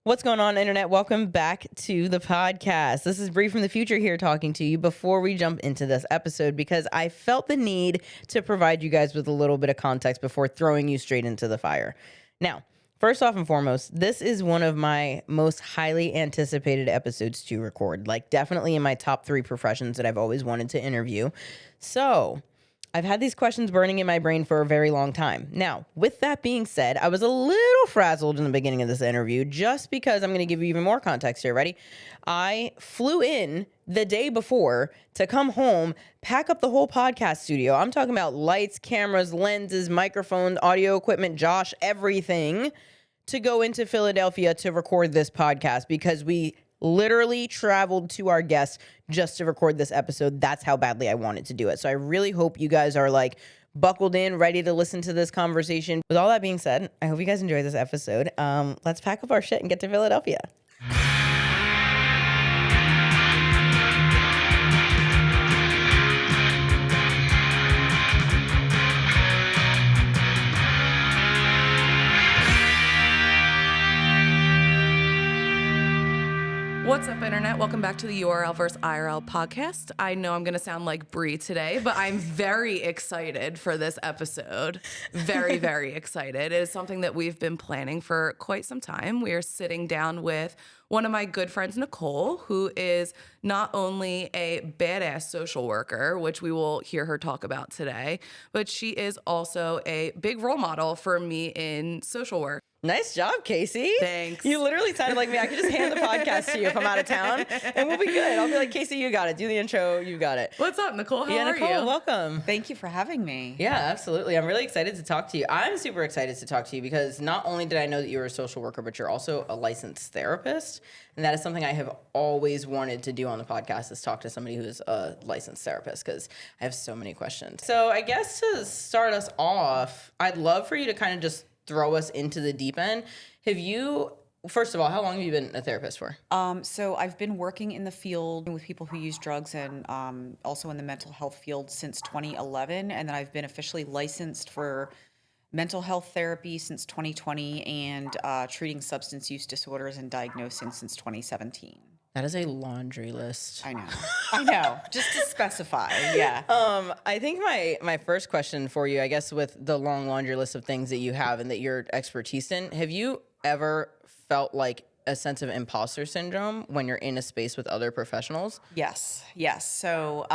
What's going on, Internet? Welcome back to the podcast. This is Bree from the future here talking to you before we jump into this episode because I felt the need to provide you guys with a little bit of context before throwing you straight into the fire. Now, first off and foremost, this is one of my most highly anticipated episodes to record, like definitely in my top 3 professions that I've always wanted to interview. So I've had these questions burning in my brain for a very long time. Now, with that being said, I was a little frazzled in the beginning of this interview just because I'm going to give you even more context here. Ready? I flew in the day before to come home, pack up the whole podcast studio. I'm talking about lights, cameras, lenses, microphones, audio equipment, Josh, everything to go into Philadelphia to record this podcast because we literally traveled to our guests just to record this episode. That's how badly I wanted to do it. So I really hope you guys are like buckled in, ready to listen to this conversation. With all that being said, I hope you guys enjoy this episode. Let's pack up our shit and get to Philadelphia. What's up, Internet? Welcome back to the URL vs. IRL podcast. I know I'm going to sound like Bree today, but I'm very excited for this episode. Very, very excited. It is something that we've been planning for quite some time. We are sitting down with one of my good friends, Nicole, who is not only a badass social worker, which we will hear her talk about today, but she is also a big role model for me in social work. Nice job, Casey. Thanks. You literally sounded like me. I could just hand the podcast to you if I'm out of town, and we'll be good. I'll be like, Casey, you got it. Do the intro. You got it. What's up, Nicole? How are Nicole, you? welcome. Thank you for having me. Yeah, absolutely. I'm really excited to talk to you. I'm super excited to talk to you because not only did I know that you were a social worker, but you're also a licensed therapist. And that is something I have always wanted to do on the podcast is talk to somebody who's a licensed therapist because I have so many questions. So I guess to start us off, I'd love for you to kind of just throw us into the deep end. First of all, how long have you been a therapist for? So I've been working in the field with people who use drugs and also in the mental health field since 2011. And then I've been officially licensed for mental health therapy since 2020 and treating substance use disorders and diagnosing since 2017. That is a laundry list. I know. Just to specify, yeah. I think my first question for you, I guess, with the long laundry list of things that you have and that you're expertise in, have you ever felt like a sense of imposter syndrome when you're in a space with other professionals? Yes. So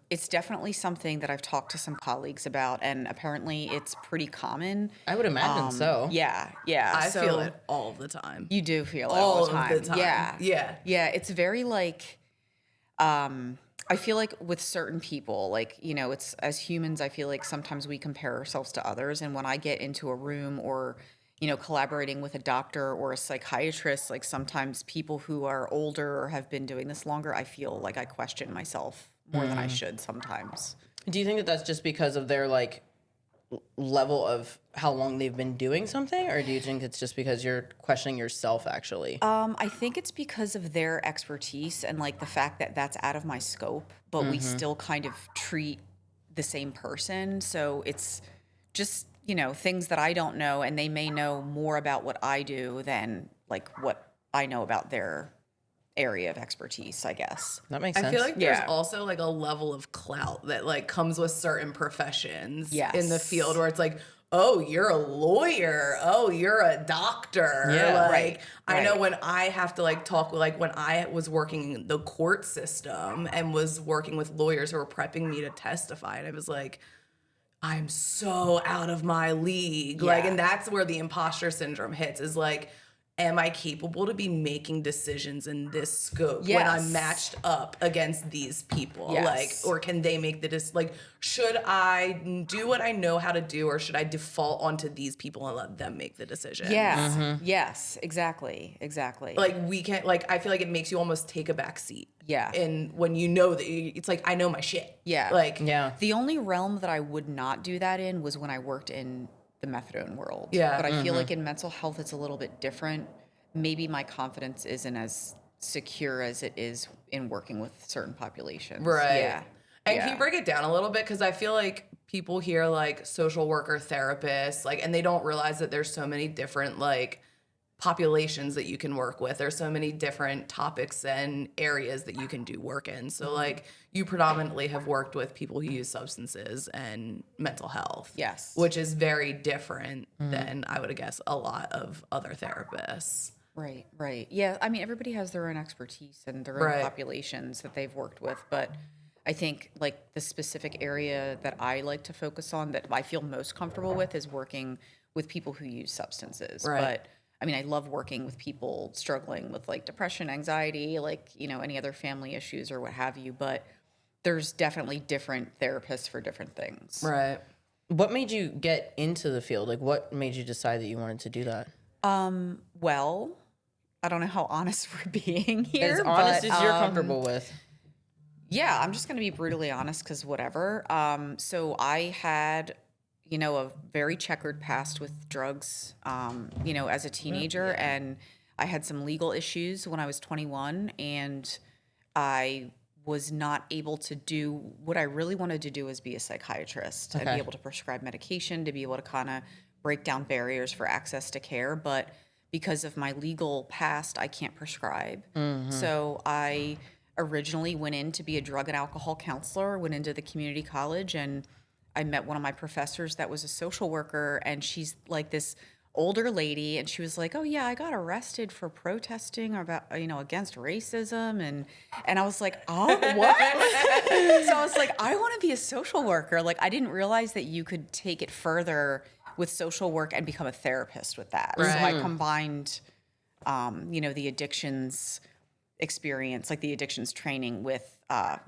it's definitely something that I've talked to some colleagues about, and apparently it's pretty common. I would imagine so. Yeah. I feel it all the time. You do feel it all the time. Yeah. Yeah. It's very like, I feel like with certain people, like, you know, it's as humans, I feel like sometimes we compare ourselves to others. And when I get into a room or, you know, collaborating with a doctor or a psychiatrist, like sometimes people who are older or have been doing this longer, I feel like I question myself more than I should sometimes. Do you think that that's just because of their like level of how long they've been doing something, or do you think it's just because you're questioning yourself actually? I think it's because of their expertise and like the fact that that's out of my scope, but we still kind of treat the same person. So it's just, you know, things that I don't know, and they may know more about what I do than like what I know about their area of expertise, I guess. That makes sense. I feel like there's also like a level of clout that like comes with certain professions in the field where it's like, oh, you're a lawyer. Oh, you're a doctor. Yeah, like, right. I know when I have to like talk, like when I was working in the court system and was working with lawyers who were prepping me to testify, and I was like, I'm so out of my league. Yeah. Like, and that's where the imposter syndrome hits is like, am I capable to be making decisions in this scope when I'm matched up against these people? Yes. Like, or can they make like, should I do what I know how to do, or should I default onto these people and let them make the decision? Yes. Yes, exactly. Like we can't, like, I feel like it makes you almost take a back seat. Yeah. And when you know that it's like, I know my shit. Yeah. Like, Yeah. The only realm that I would not do that in was when I worked in the methadone world. Yeah. But I feel like in mental health, it's a little bit different. Maybe my confidence isn't as secure as it is in working with certain populations. Right. Yeah. And can you break it down a little bit? Because I feel like people hear like social worker, therapist, like, and they don't realize that there's so many different like populations that you can work with. There's so many different topics and areas that you can do work in. So like you predominantly have worked with people who use substances and mental health. Yes. Which is very different than I would guess a lot of other therapists. Right, right. Yeah, I mean, everybody has their own expertise and their own populations that they've worked with, but I think like the specific area that I like to focus on that I feel most comfortable with is working with people who use substances. Right. But I mean, I love working with people struggling with like depression, anxiety, like, you know, any other family issues or what have you, but there's definitely different therapists for different things. Right. What made you get into the field? Like, what made you decide that you wanted to do that? Well, I don't know how honest we're being here. As honest but, as you're comfortable with. Yeah, I'm just going to be brutally honest because whatever. So I had, you know, a very checkered past with drugs, you know, as a teenager. And I had some legal issues when I was 21. And I was not able to do what I really wanted to do, is be a psychiatrist and be able to prescribe medication, to be able to kind of break down barriers for access to care. But because of my legal past, I can't prescribe. So I originally went in to be a drug and alcohol counselor, went into the community college, and I met one of my professors that was a social worker, and she's like this older lady, and she was like, "Oh yeah, I got arrested for protesting about, you know, against racism," and I was like, "Oh, what?" So I was like, "I want to be a social worker." Like I didn't realize that you could take it further with social work and become a therapist with that. So I combined, you know, the addictions experience, like the addictions training with,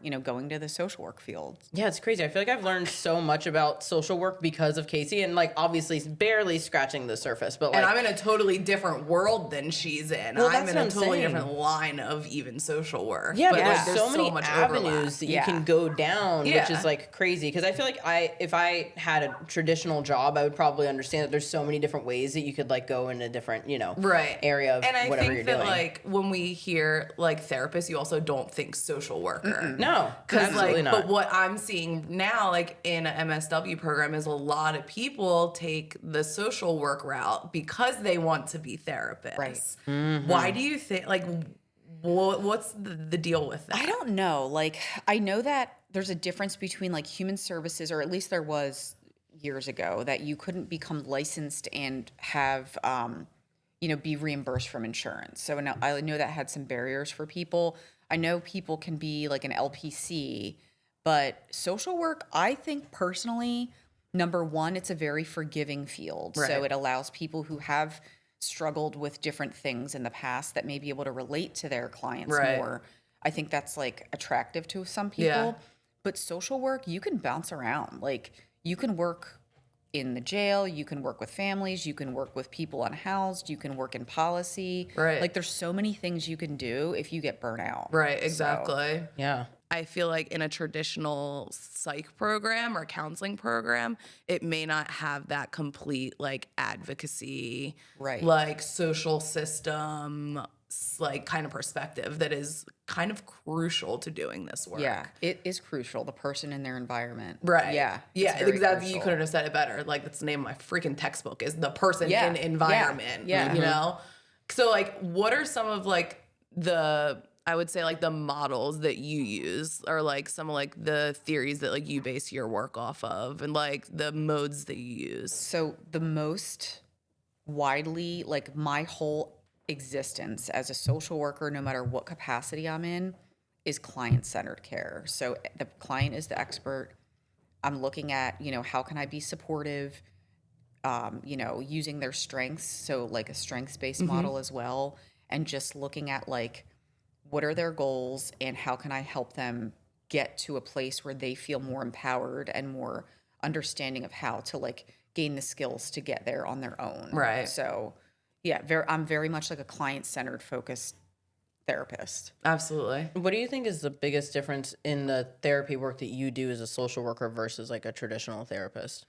you know, going to the social work field. Yeah, it's crazy. I feel like I've learned so much about social work because of Casey, and like obviously barely scratching the surface. But like, And I'm in a totally different world than she's in. Well, I'm that's in what a I'm totally saying. different line of even social work. yeah, but like, there's so many much avenues overlap. that you can go down, which Yeah. is like crazy. Because I feel like if I had a traditional job, I would probably understand that there's so many different ways that you could like go in a different, you know, Right. area of and I whatever think you're that doing. like when we hear like therapist, you also don't think social worker. No, Because absolutely like, not. but what I'm seeing now, like in an MSW program, is a lot of people take the social work route because they want to be therapists. Right. Why do you think like what's the deal with that? I don't know. Like, I know that there's a difference between like human services, or at least there was years ago, that you couldn't become licensed and have, you know, be reimbursed from insurance. So now I know that had some barriers for people. I know people can be like an LPC, but social work, I think personally, number one, it's a very forgiving field. Right. So it allows people who have struggled with different things in the past that may be able to relate to their clients Right. more. I think that's like attractive to some people. Yeah. But social work, you can bounce around. Like you can work in the jail, you can work with families, you can work with people unhoused, you can work in policy. Right. Like there's so many things you can do if you get burnt out. Right, So, exactly. yeah. I feel like in a traditional psych program or counseling program, it may not have that complete like advocacy, Right. like social system, like kind of perspective that is kind of crucial to doing this work. yeah, it is crucial. The person in their environment. Right. Yeah. Yeah, it's very exactly. You crucial. couldn't have said it better. Like that's the name of my freaking textbook is the person Yeah. in environment. Yeah. You know? So like what are some of like I would say like the models that you use, or like some of like the theories that like you base your work off of, and like the modes that you use? So the most widely, like my whole existence as a social worker, no matter what capacity I'm in, is client-centered care. So the client is the expert. I'm looking at, you know, how can I be supportive, you know, using their strengths. So like a strengths-based model as well. And just looking at like, what are their goals and how can I help them get to a place where they feel more empowered and more understanding of how to like gain the skills to get there on their own. Right. So yeah, I'm very much like a client-centered focused therapist. Absolutely. What do you think is the biggest difference in the therapy work that you do as a social worker versus like a traditional therapist?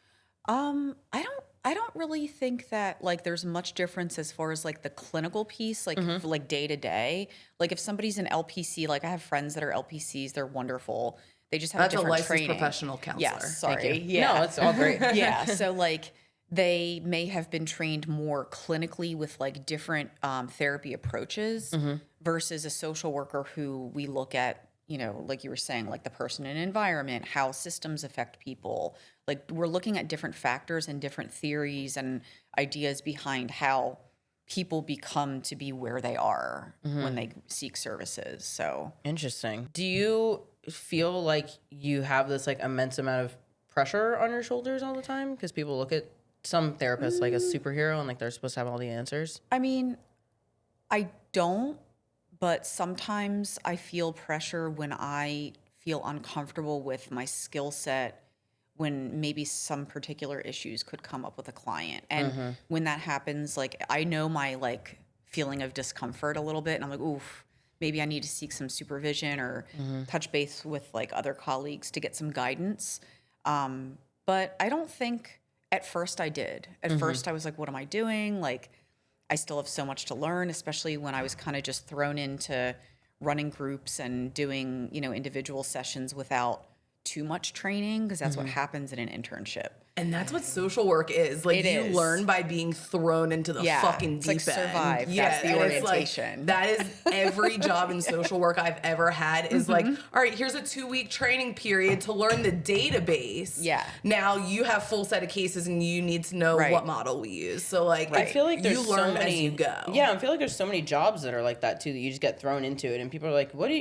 I don't really think that like there's much difference as far as like the clinical piece, like for, like day to day. Like if somebody's an LPC, like I have friends that are LPCs, they're wonderful. They just have That's a different licensed training. professional counselor. Yes, sorry. Thank you. Yeah. No, it's all great. Yeah. So like they may have been trained more clinically with like different therapy approaches versus a social worker who we look at, you know, like you were saying, like the person and environment, how systems affect people. Like we're looking at different factors and different theories and ideas behind how people become to be where they are when they seek services. So Interesting. Do you feel like you have this like immense amount of pressure on your shoulders all the time? Because people look at some therapists like a superhero and like they're supposed to have all the answers. I mean, I don't, but sometimes I feel pressure when I feel uncomfortable with my skill set when maybe some particular issues could come up with a client. And when that happens, like I know my like feeling of discomfort a little bit and I'm like, oof, maybe I need to seek some supervision or touch base with like other colleagues to get some guidance. But I don't think at first I did. At first I was like, what am I doing? Like I still have so much to learn, especially when I was kind of just thrown into running groups and doing, you know, individual sessions without too much training because that's what happens in an internship. And that's what social work is. Like It you is. learn by being thrown into the fucking It's deep like end. survive. That's the and it's like, orientation. that is every job in social work I've ever had is like, all right, here's a 2-week training period to learn the database. Yeah. Now you have full set of cases and you need to know Right. what model we use. So like Right. I feel like there's you learn so many, as you go. Yeah, I feel like there's so many jobs that are like that too that you just get thrown into it and people are like, what do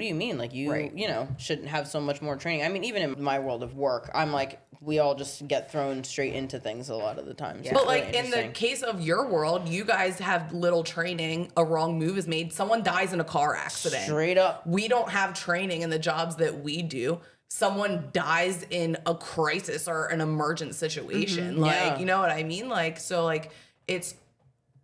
you mean? Like you Right. you know, shouldn't have so much more training. I mean, even in my world of work, I'm like we all just get thrown straight into things a lot of the time. So But it's like really in the interesting. case of your world, you guys have little training. A wrong move is made. Someone dies in a car accident. Straight up. We don't have training in the jobs that we do. Someone dies in a crisis or an emergent situation. Like, Yeah. you know what I mean? Like, so like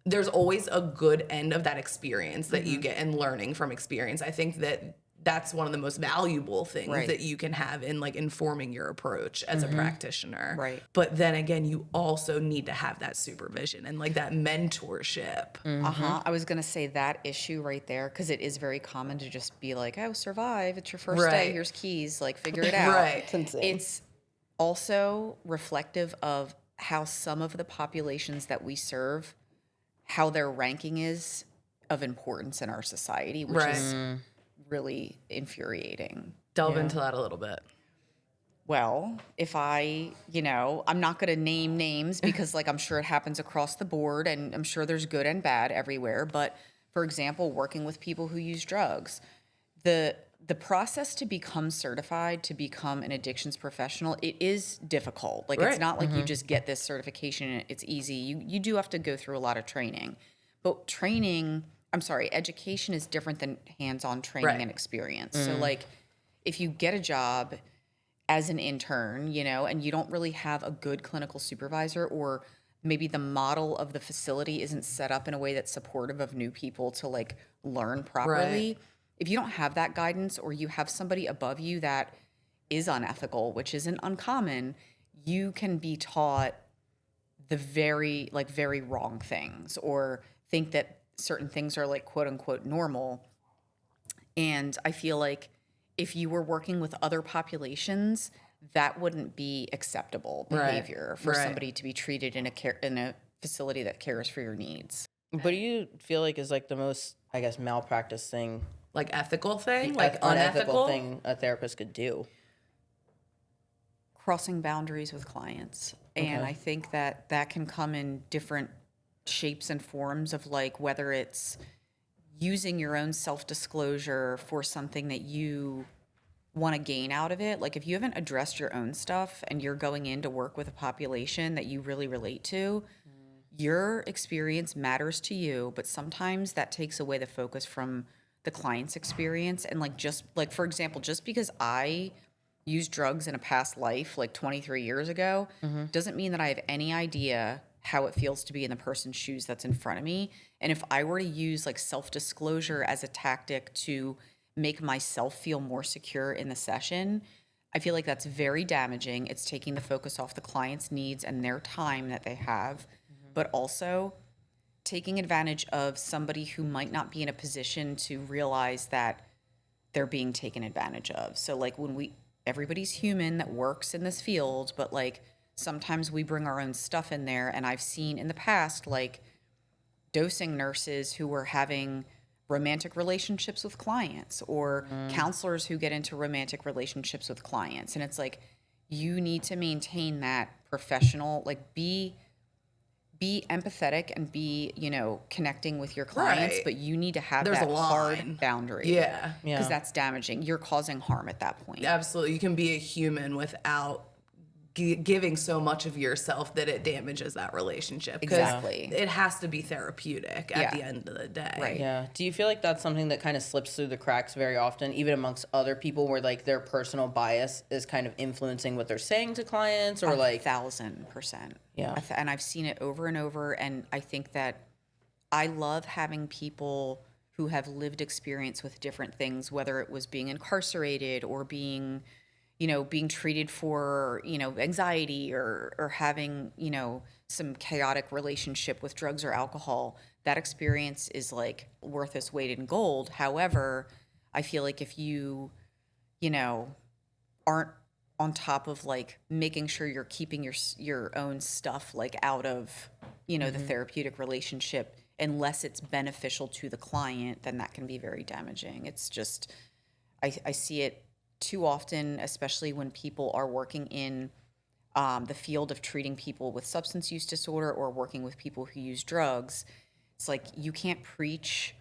there's always a good end of that experience that you get and learning from experience. I think that that's one of the most valuable things Right. that you can have in like informing your approach as a practitioner. Right. But then again, you also need to have that supervision and like that mentorship. I was gonna say that issue right there because it is very common to just be like, "Oh, survive! It's your first day. Right. Here's keys. Like, figure it out." Right. It's insane. It's also reflective of how some of the populations that we serve, how their ranking is of importance in our society, which Right. is really infuriating. Delve into that a little bit. Well, if I, you know, I'm not going to name names because like I'm sure it happens across the board and I'm sure there's good and bad everywhere, but for example, working with people who use drugs, the process to become certified, to become an addictions professional, it is difficult. Like Right. it's not like you just get this certification and it's easy. You do have to go through a lot of training. But education is different than hands-on training Right. and experience. So like if you get a job as an intern, you know, and you don't really have a good clinical supervisor or maybe the model of the facility isn't set up in a way that's supportive of new people to like learn properly. Right. If you don't have that guidance or you have somebody above you that is unethical, which isn't uncommon, you can be taught the very wrong things or think that certain things are like quote unquote normal. And I feel like if you were working with other populations, that wouldn't be acceptable Right. behavior for Right. somebody to be treated in a facility that cares for your needs. What do you feel like is like the most, I guess, malpractice thing, Like ethical thing, like unethical unethical thing a therapist could do? Crossing boundaries with clients. And I think that that can come in different shapes and forms of like whether it's using your own self-disclosure for something that you want to gain out of it. Like if you haven't addressed your own stuff and you're going in to work with a population that you really relate to, your experience matters to you, but sometimes that takes away the focus from the client's experience. And like just like for example, just because I used drugs in a past life like 23 years ago doesn't mean that I have any idea how it feels to be in the person's shoes that's in front of me. And if I were to use like self-disclosure as a tactic to make myself feel more secure in the session, I feel like that's very damaging. It's taking the focus off the client's needs and their time that they have, but also taking advantage of somebody who might not be in a position to realize that they're being taken advantage of. So like everybody's human that works in this field, but like sometimes we bring our own stuff in there. And I've seen in the past, like dosing nurses who were having romantic relationships with clients, or counselors who get into romantic relationships with clients. And it's like, you need to maintain that professional, like be empathetic and be, connecting with your clients, Right. but you need to have There's that a hard line. boundary. Yeah. Because that's damaging. You're causing harm at that point. Absolutely. You can be a human without giving so much of yourself that it damages that relationship. 'Cause Exactly. it has to be therapeutic at the end of the day. Right. Yeah. Do you feel like that's something that kind of slips through the cracks very often, even amongst other people, where like their personal bias is kind of influencing what they're saying to clients, or like 1,000%. Yeah. And I've seen it over and over. And I think that I love having people who have lived experience with different things, whether it was being incarcerated or being treated for, anxiety, or having, some chaotic relationship with drugs or alcohol. That experience is like worth its weight in gold. However, I feel like if you, aren't on top of like making sure you're keeping your own stuff like out of, the therapeutic relationship, unless it's beneficial to the client, then that can be very damaging. It's just, I see it too often, especially when people are working in the field of treating people with substance use disorder or working with people who use drugs. It's like you can't preach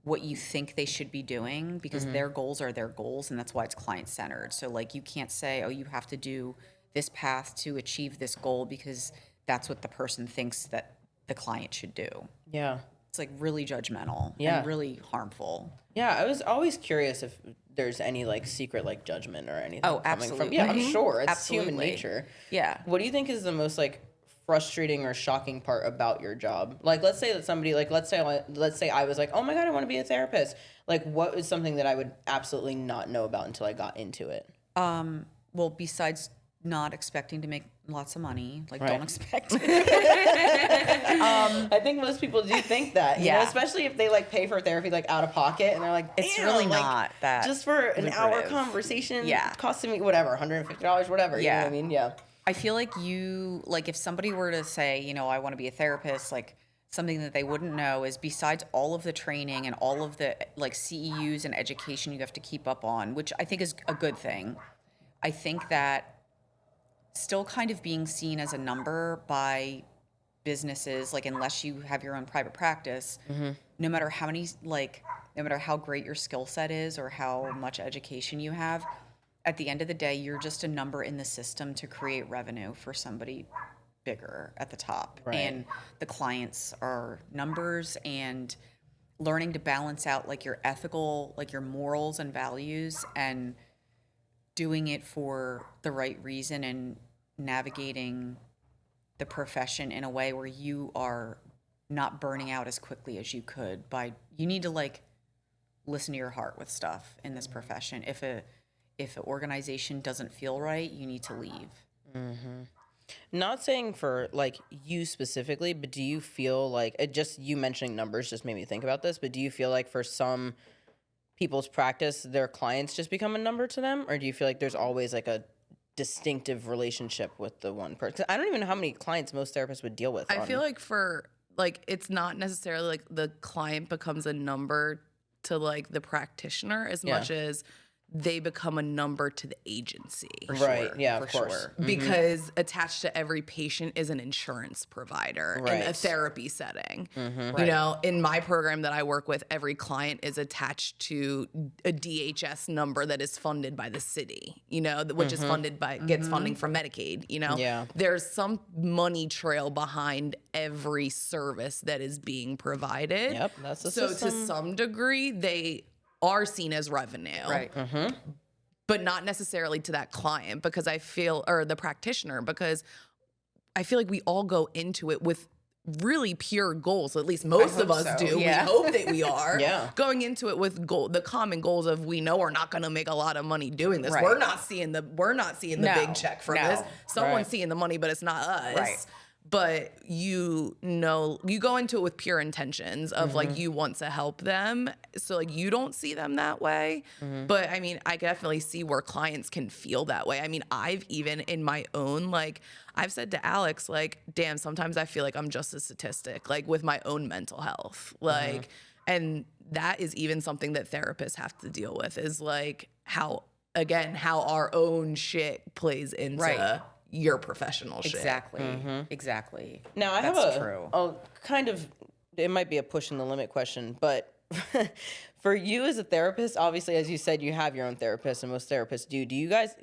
what you think they should be doing, because their goals are their goals, and that's why it's client-centered. So like you can't say, oh, you have to do this path to achieve this goal because that's what the person thinks that the client should do. yeah. It's like really judgmental Yeah. and really harmful. Yeah, I was always curious if there's any like secret like judgment or anything Oh, coming from. absolutely. Yeah, I'm sure it's human Absolutely. nature. Yeah. What do you think is the most like frustrating or shocking part about your job? Like, let's say that somebody like let's say I was like, oh my god, I want to be a therapist. Like, what is something that I would absolutely not know about until I got into it? Well, besides not expecting to make lots of money, like Right. don't expect I think most people do think that, you know, Yeah. especially if they like pay for therapy like out of pocket and they're like, It's "Damn, really like, not that just for an hour lucrative." conversation, Yeah. costing me whatever, $150, whatever." You know Yeah. what I mean? Yeah. I feel like if somebody were to say, I want to be a therapist, like something that they wouldn't know is, besides all of the training and all of the like CEUs and education you have to keep up on, which I think is a good thing. I think that still kind of being seen as a number by businesses, like unless you have your own private practice, no matter how great your skill set is or how much education you have, at the end of the day, you're just a number in the system to create revenue for somebody bigger at the top. Right. And the clients are numbers, and learning to balance out like your ethical, like your morals and values, and doing it for the right reason, and navigating the profession in a way where you are not burning out as quickly as you could. You need to like listen to your heart with stuff in this profession. If an organization doesn't feel right, you need to leave. Not saying for like you specifically, but do you feel like you mentioning numbers just made me think about this, but do you feel like for some people's practice, their clients just become a number to them? Or do you feel like there's always like a distinctive relationship with the one person? 'Cause I don't even know how many clients most therapists would deal with. I feel like it's not necessarily like the client becomes a number to like the practitioner as much as they become a number to the agency. Right. Yeah, of course. Sure. Because attached to every patient is an insurance provider in a Right. therapy setting. You know, in my program that I work with, every client is attached to a DHS number that is funded by the city, which is funded by, gets funding from Medicaid, Yeah. There's some money trail behind every service that is being provided. Yep, that's the So system. to some degree, they are seen as revenue. Right. But not necessarily to that client, because or the practitioner, because I feel like we all go into it with really pure goals. At least most of hope us so, do. yeah. We hope that we are. Yeah. Going into it with the common goals of, we know we're not going to make a lot of money doing this. Right. We're not seeing the No, big check from no. this. Someone's Right. seeing the money, but it's not us. Right. but you go into it with pure intentions of like you want to help them, so like you don't see them that way. But I mean, I definitely see where clients can feel that way. I mean, I've even in my own, like I've said to Alex, like, damn, sometimes I feel like I'm just a statistic, like with my own mental health, like, and that is even something that therapists have to deal with, is like how our own shit plays into your professional shit. Exactly. Now I That's have true. a kind of, it might be a pushing the limit question, but for you as a therapist, obviously, as you said, you have your own therapist, and most therapists do. Do you guys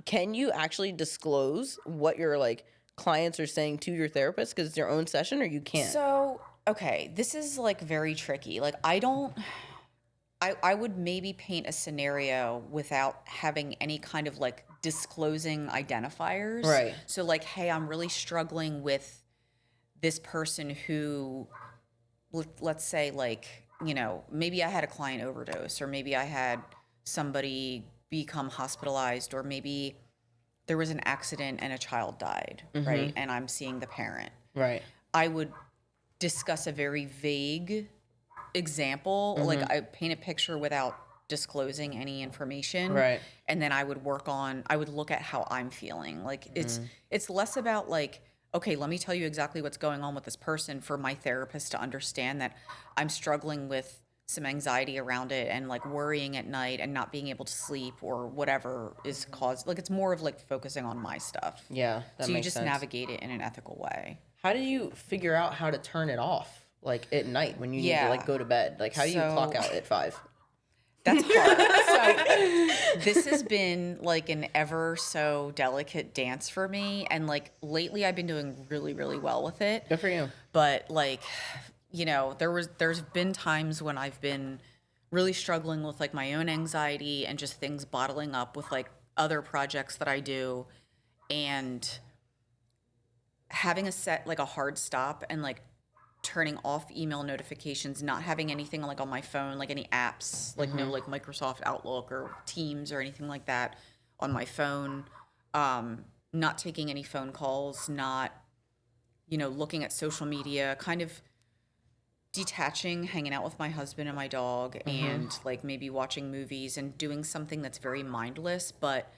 can you actually disclose what your like clients are saying to your therapist because it's your own session, or you can't? So, okay, this is like very tricky. Like I would maybe paint a scenario without having any kind of like disclosing identifiers. Right. So like, hey, I'm really struggling with this person who, let's say like, you know, maybe I had a client overdose, or maybe I had somebody become hospitalized, or maybe there was an accident and a child died, right? And I'm seeing the parent. Right. I would discuss a very vague example, like I paint a picture without disclosing any information, Right. and then I would look at how I'm feeling. Like it's less about like, okay, let me tell you exactly what's going on with this person, for my therapist to understand that I'm struggling with some anxiety around it, and like worrying at night and not being able to sleep, or whatever is caused. Like it's more of like focusing on my stuff. Yeah, that So you makes just sense. navigate it in an ethical way. How do you figure out how to turn it off? Like at night when you need to like go to bed? Like how do you clock out at 5? That's hard. So this has been like an ever so delicate dance for me. And like lately I've been doing really, really well with it. Good for you. But like, you know, there's been times when I've been really struggling with like my own anxiety and just things bottling up with like other projects that I do, and having a hard stop, and like turning off email notifications, not having anything like on my phone, like any apps, like no like Microsoft Outlook or Teams or anything like that on my phone, not taking any phone calls, not, you know, looking at social media, kind of detaching, hanging out with my husband and my dog, and like maybe watching movies and doing something that's very mindless. But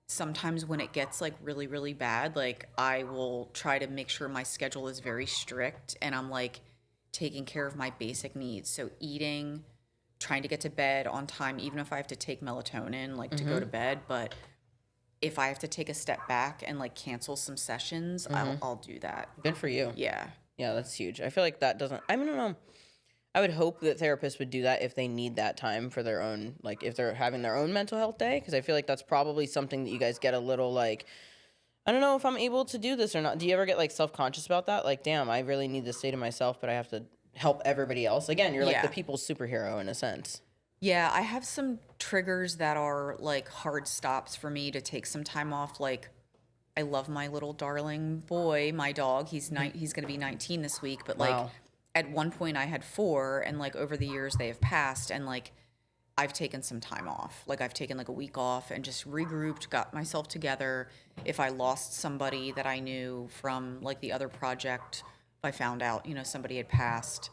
sometimes when it gets like really, really bad, like I will try to make sure my schedule is very strict, and I'm like taking care of my basic needs. So eating, trying to get to bed on time, even if I have to take melatonin, like to go to bed. But if I have to take a step back and like cancel some sessions, I'll do that. Good for you. Yeah. Yeah, that's huge. I feel like that doesn't, I don't know. I would hope that therapists would do that if they need that time for their own, like if they're having their own mental health day. Because I feel like that's probably something that you guys get a little like, I don't know if I'm able to do this or not. Do you ever get like self-conscious about that? Like, damn, I really need this day to myself, but I have to help everybody else. Again, you're like the people's superhero in a sense. Yeah, I have some triggers that are like hard stops for me to take some time off. Like, I love my little darling boy, my dog. He's going to be 19 this week, but like at one point I had 4, and like over the years they have passed, and like I've taken some time off. Like I've taken like a week off and just regrouped, got myself together. If I lost somebody that I knew from like the other project, if I found out, you know, somebody had passed,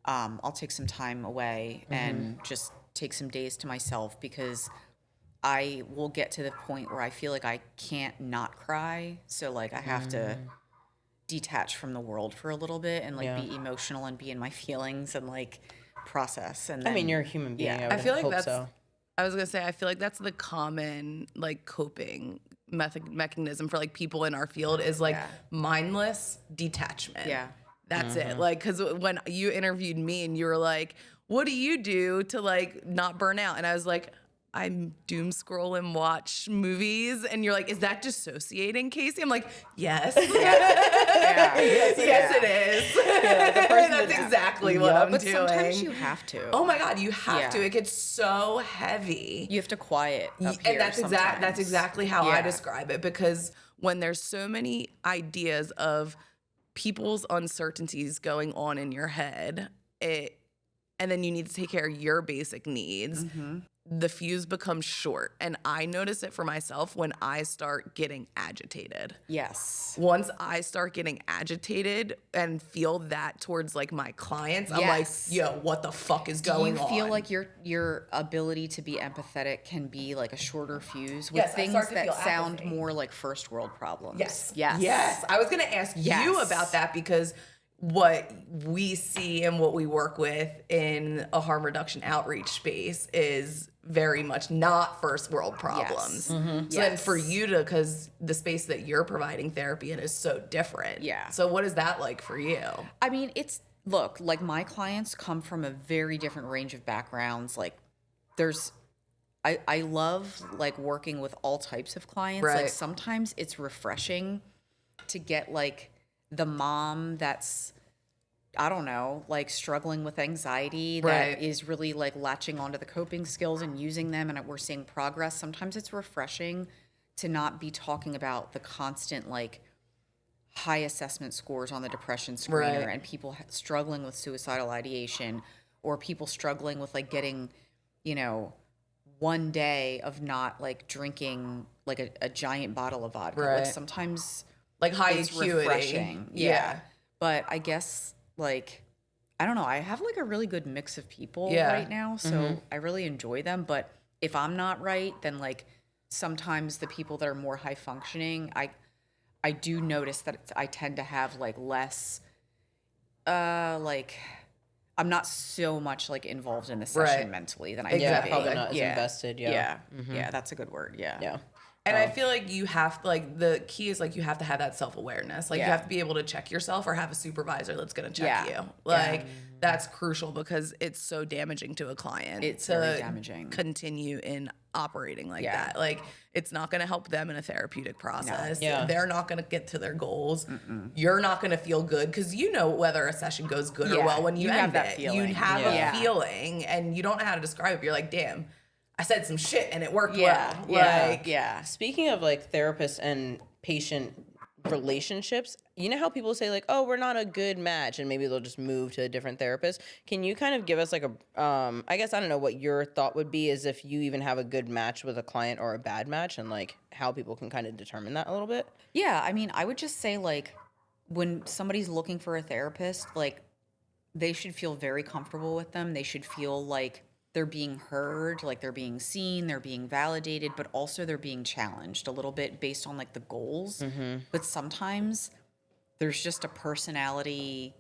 I'll take some time away and just take some days to myself, because I will get to the point where I feel like I can't not cry. So like I have to detach from the world for a little bit and like be emotional and be in my feelings and like process. And then, I mean, you're a human being. yeah. I I feel like hope that's, so. I was gonna say, I feel like that's the common like coping mechanism for like people in our field is like mindless detachment. Yeah. That's it. Like, cause when you interviewed me and you were like, what do you do to like not burn out? And I was like, I doom scroll and watch movies. And you're like, is that dissociating, Casey? I'm like, yes. Yes, it is. That's exactly what I'm But doing. sometimes you have to. Oh my God, you have to. It gets so heavy. You have to quiet up And here that's sometimes. exactly how I describe it, because when there's so many ideas of people's uncertainties going on in your head, and then you need to take care of your basic needs, the fuse becomes short. And I notice it for myself when I start getting agitated. Yes. Once I start getting agitated and feel that towards like my clients, I'm like, Yes. yo, what the fuck is going on? Do you feel like your ability to be empathetic can be like a shorter fuse with Yes, I things start to that feel sound apathy. more like first world problems? Yes. Yes. Yes. I was going to ask you Yes. about that because what we see and what we work with in a harm reduction outreach space is very much not first world problems. Yes. Mm-hmm. So then Yes. for you to, because the space that you're providing therapy in is so different. Yeah. So what is that like for you? I mean, look, like my clients come from a very different range of backgrounds. Like I love like working with all types of clients. Right. Like sometimes it's refreshing to get like the mom that's, I don't know, like struggling with anxiety Right. that is really like latching onto the coping skills and using them, and we're seeing progress. Sometimes it's refreshing to not be talking about the constant like high assessment scores on the depression screener Right. and people struggling with suicidal ideation, or people struggling with like getting, you know, one day of not like drinking like a giant bottle of vodka. Like Right. sometimes Like high it's acuity. refreshing. Yeah. But I guess like I don't know, I have like a really good mix of people Yeah. right now, so I really enjoy them, but if I'm not right, then like sometimes the people that are more high functioning, I do notice that I tend to have like less like I'm not so much like involved in the session Right. mentally than I Exactly. Yeah, could be. probably not as invested. Yeah. Yeah, that's a good word. Yeah. Yeah. And I feel like you have to, like, the key is like you have to have that self-awareness. Like you Yeah. have to be able to check yourself or have a supervisor that's going to check Yeah. you. Like that's crucial because it's so damaging to a client. It's to very damaging. Continue in operating like Yeah. that. Like it's not going to help them in a therapeutic process. Yeah. They're not going to get to their goals. You're not going to feel good because you know whether a session goes good or Yeah. well when you, You end have that it. feeling. You have Yeah. a feeling and you don't know how to describe it. You're like, damn, I said some shit and it worked Yeah. well. Yeah. Like, Yeah. Speaking of like therapist and patient relationships, you know how people say like, oh, we're not a good match, and maybe they'll just move to a different therapist. Can you kind of give us like a I guess I don't know what your thought would be is if you even have a good match with a client or a bad match, and like how people can kind of determine that a little bit? Yeah, I mean, I would just say like when somebody's looking for a therapist, like they should feel very comfortable with them. They should feel like they're being heard, like they're being seen, they're being validated, but also they're being challenged a little bit based on like the goals. But sometimes there's just a personality,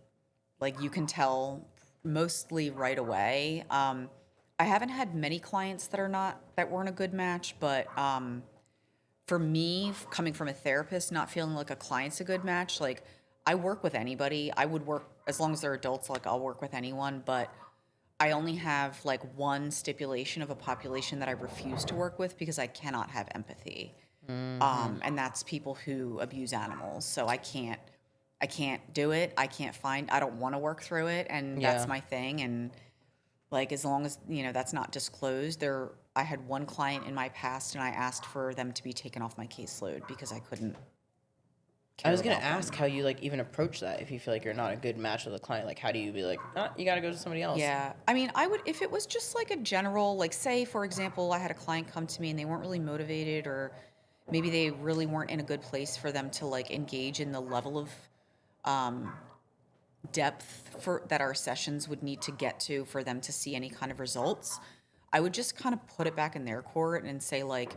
like you can tell mostly right away. I haven't had many clients that weren't a good match, but for me, coming from a therapist, not feeling like a client's a good match, like I work with anybody. I would work as long as they're adults, like I'll work with anyone, but I only have like one stipulation of a population that I refuse to work with because I cannot have empathy. And that's people who abuse animals. So I can't do it. I don't want to work through it. And that's Yeah. my thing. And like, as long as, you know, that's not disclosed I had one client in my past and I asked for them to be taken off my caseload because I couldn't. I was gonna about them. ask how you like even approach that if you feel like you're not a good match with a client. Like, how do you be like, you got to go to somebody else? Yeah. I mean, I would, if it was just like a general, like, say, for example, I had a client come to me and they weren't really motivated, or maybe they really weren't in a good place for them to like engage in the level of depth that our sessions would need to get to for them to see any kind of results. I would just kind of put it back in their court and say, like,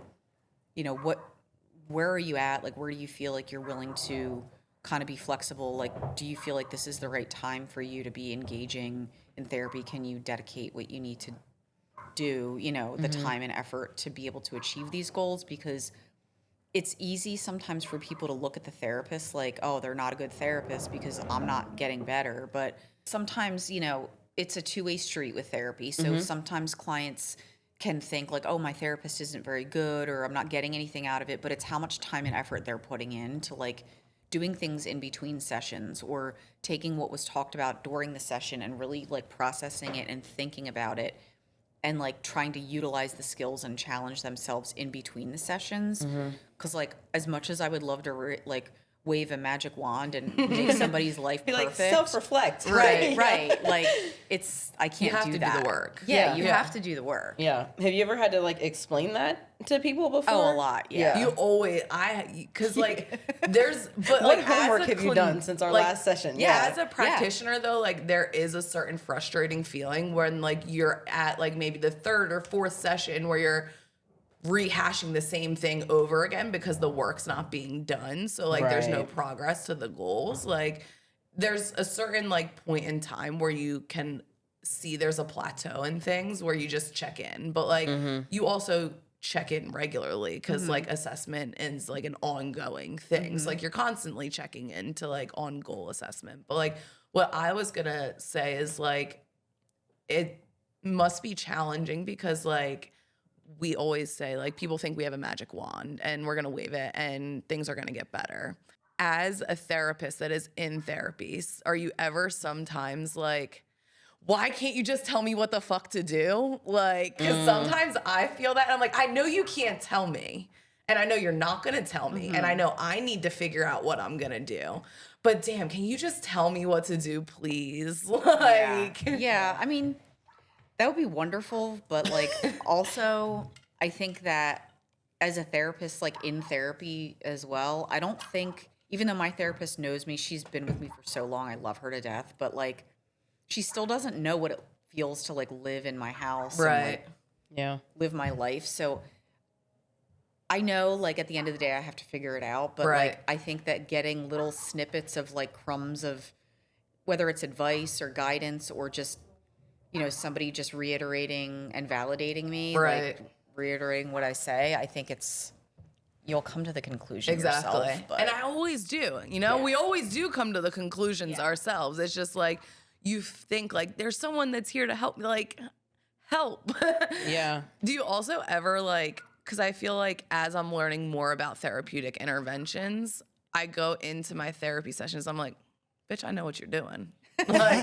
you know, where are you at? Like, where do you feel like you're willing to kind of be flexible? Like, do you feel like this is the right time for you to be engaging in therapy? Can you dedicate what you need to do, you know, the time and effort to be able to achieve these goals? Because it's easy sometimes for people to look at the therapist like, oh, they're not a good therapist because I'm not getting better. But sometimes, you know, it's a two-way street with therapy. So sometimes clients can think like, oh, my therapist isn't very good, or I'm not getting anything out of it, but it's how much time and effort they're putting in to like doing things in between sessions, or taking what was talked about during the session and really like processing it and thinking about it, and like trying to utilize the skills and challenge themselves in between the sessions. Because like, as much as I would love to like wave a magic wand and make somebody's life Be like perfect. self-reflect. Right. Like I can't You have do to that. do the work. Yeah, Yeah. you Yeah. have to do the work. Yeah. Have you ever had to like explain that to people before? Oh, a lot. Yeah. You always, because like there's, but What like homework as a have you done since our like, last session? Yeah, Yeah. as a practitioner though, like there is a certain frustrating feeling when like you're at like maybe the third or fourth session where you're rehashing the same thing over again because the work's not being done. So like there's no Right. progress to the goals. Like there's a certain like point in time where you can see there's a plateau in things where you just check in. But like you also check in regularly because like assessment is like an ongoing thing. So like you're constantly checking in to like on goal assessment. But like what I was gonna say is like it must be challenging because like we always say like people think we have a magic wand and we're going to wave it and things are going to get better. As a therapist that is in therapies, are you ever sometimes like, why can't you just tell me what the fuck to do? Like, because sometimes I feel that and I'm like, I know you can't tell me and I know you're not going to tell me and I know I need to figure out what I'm going to do. But damn, can you just tell me what to do, please? Like, Yeah, I mean, that would be wonderful, but like also I think that as a therapist, like in therapy as well, I don't think, even though my therapist knows me, she's been with me for so long, I love her to death, but like she still doesn't know what it feels to like live in my house and right. like Yeah. live my life. So I know like at the end of the day I have to figure it out, but Right. like I think that getting little snippets of like crumbs of whether it's advice or guidance or just somebody just reiterating and validating me, Right. like reiterating what I say, I think you'll come to the conclusion Exactly. yourself. But And I always do, we always do come to the conclusions ourselves. It's just like, you think like there's someone that's here to help me, like help. Yeah. Do you also ever like, cause I feel like as I'm learning more about therapeutic interventions, I go into my therapy sessions, I'm like, bitch, I know what you're doing. Like,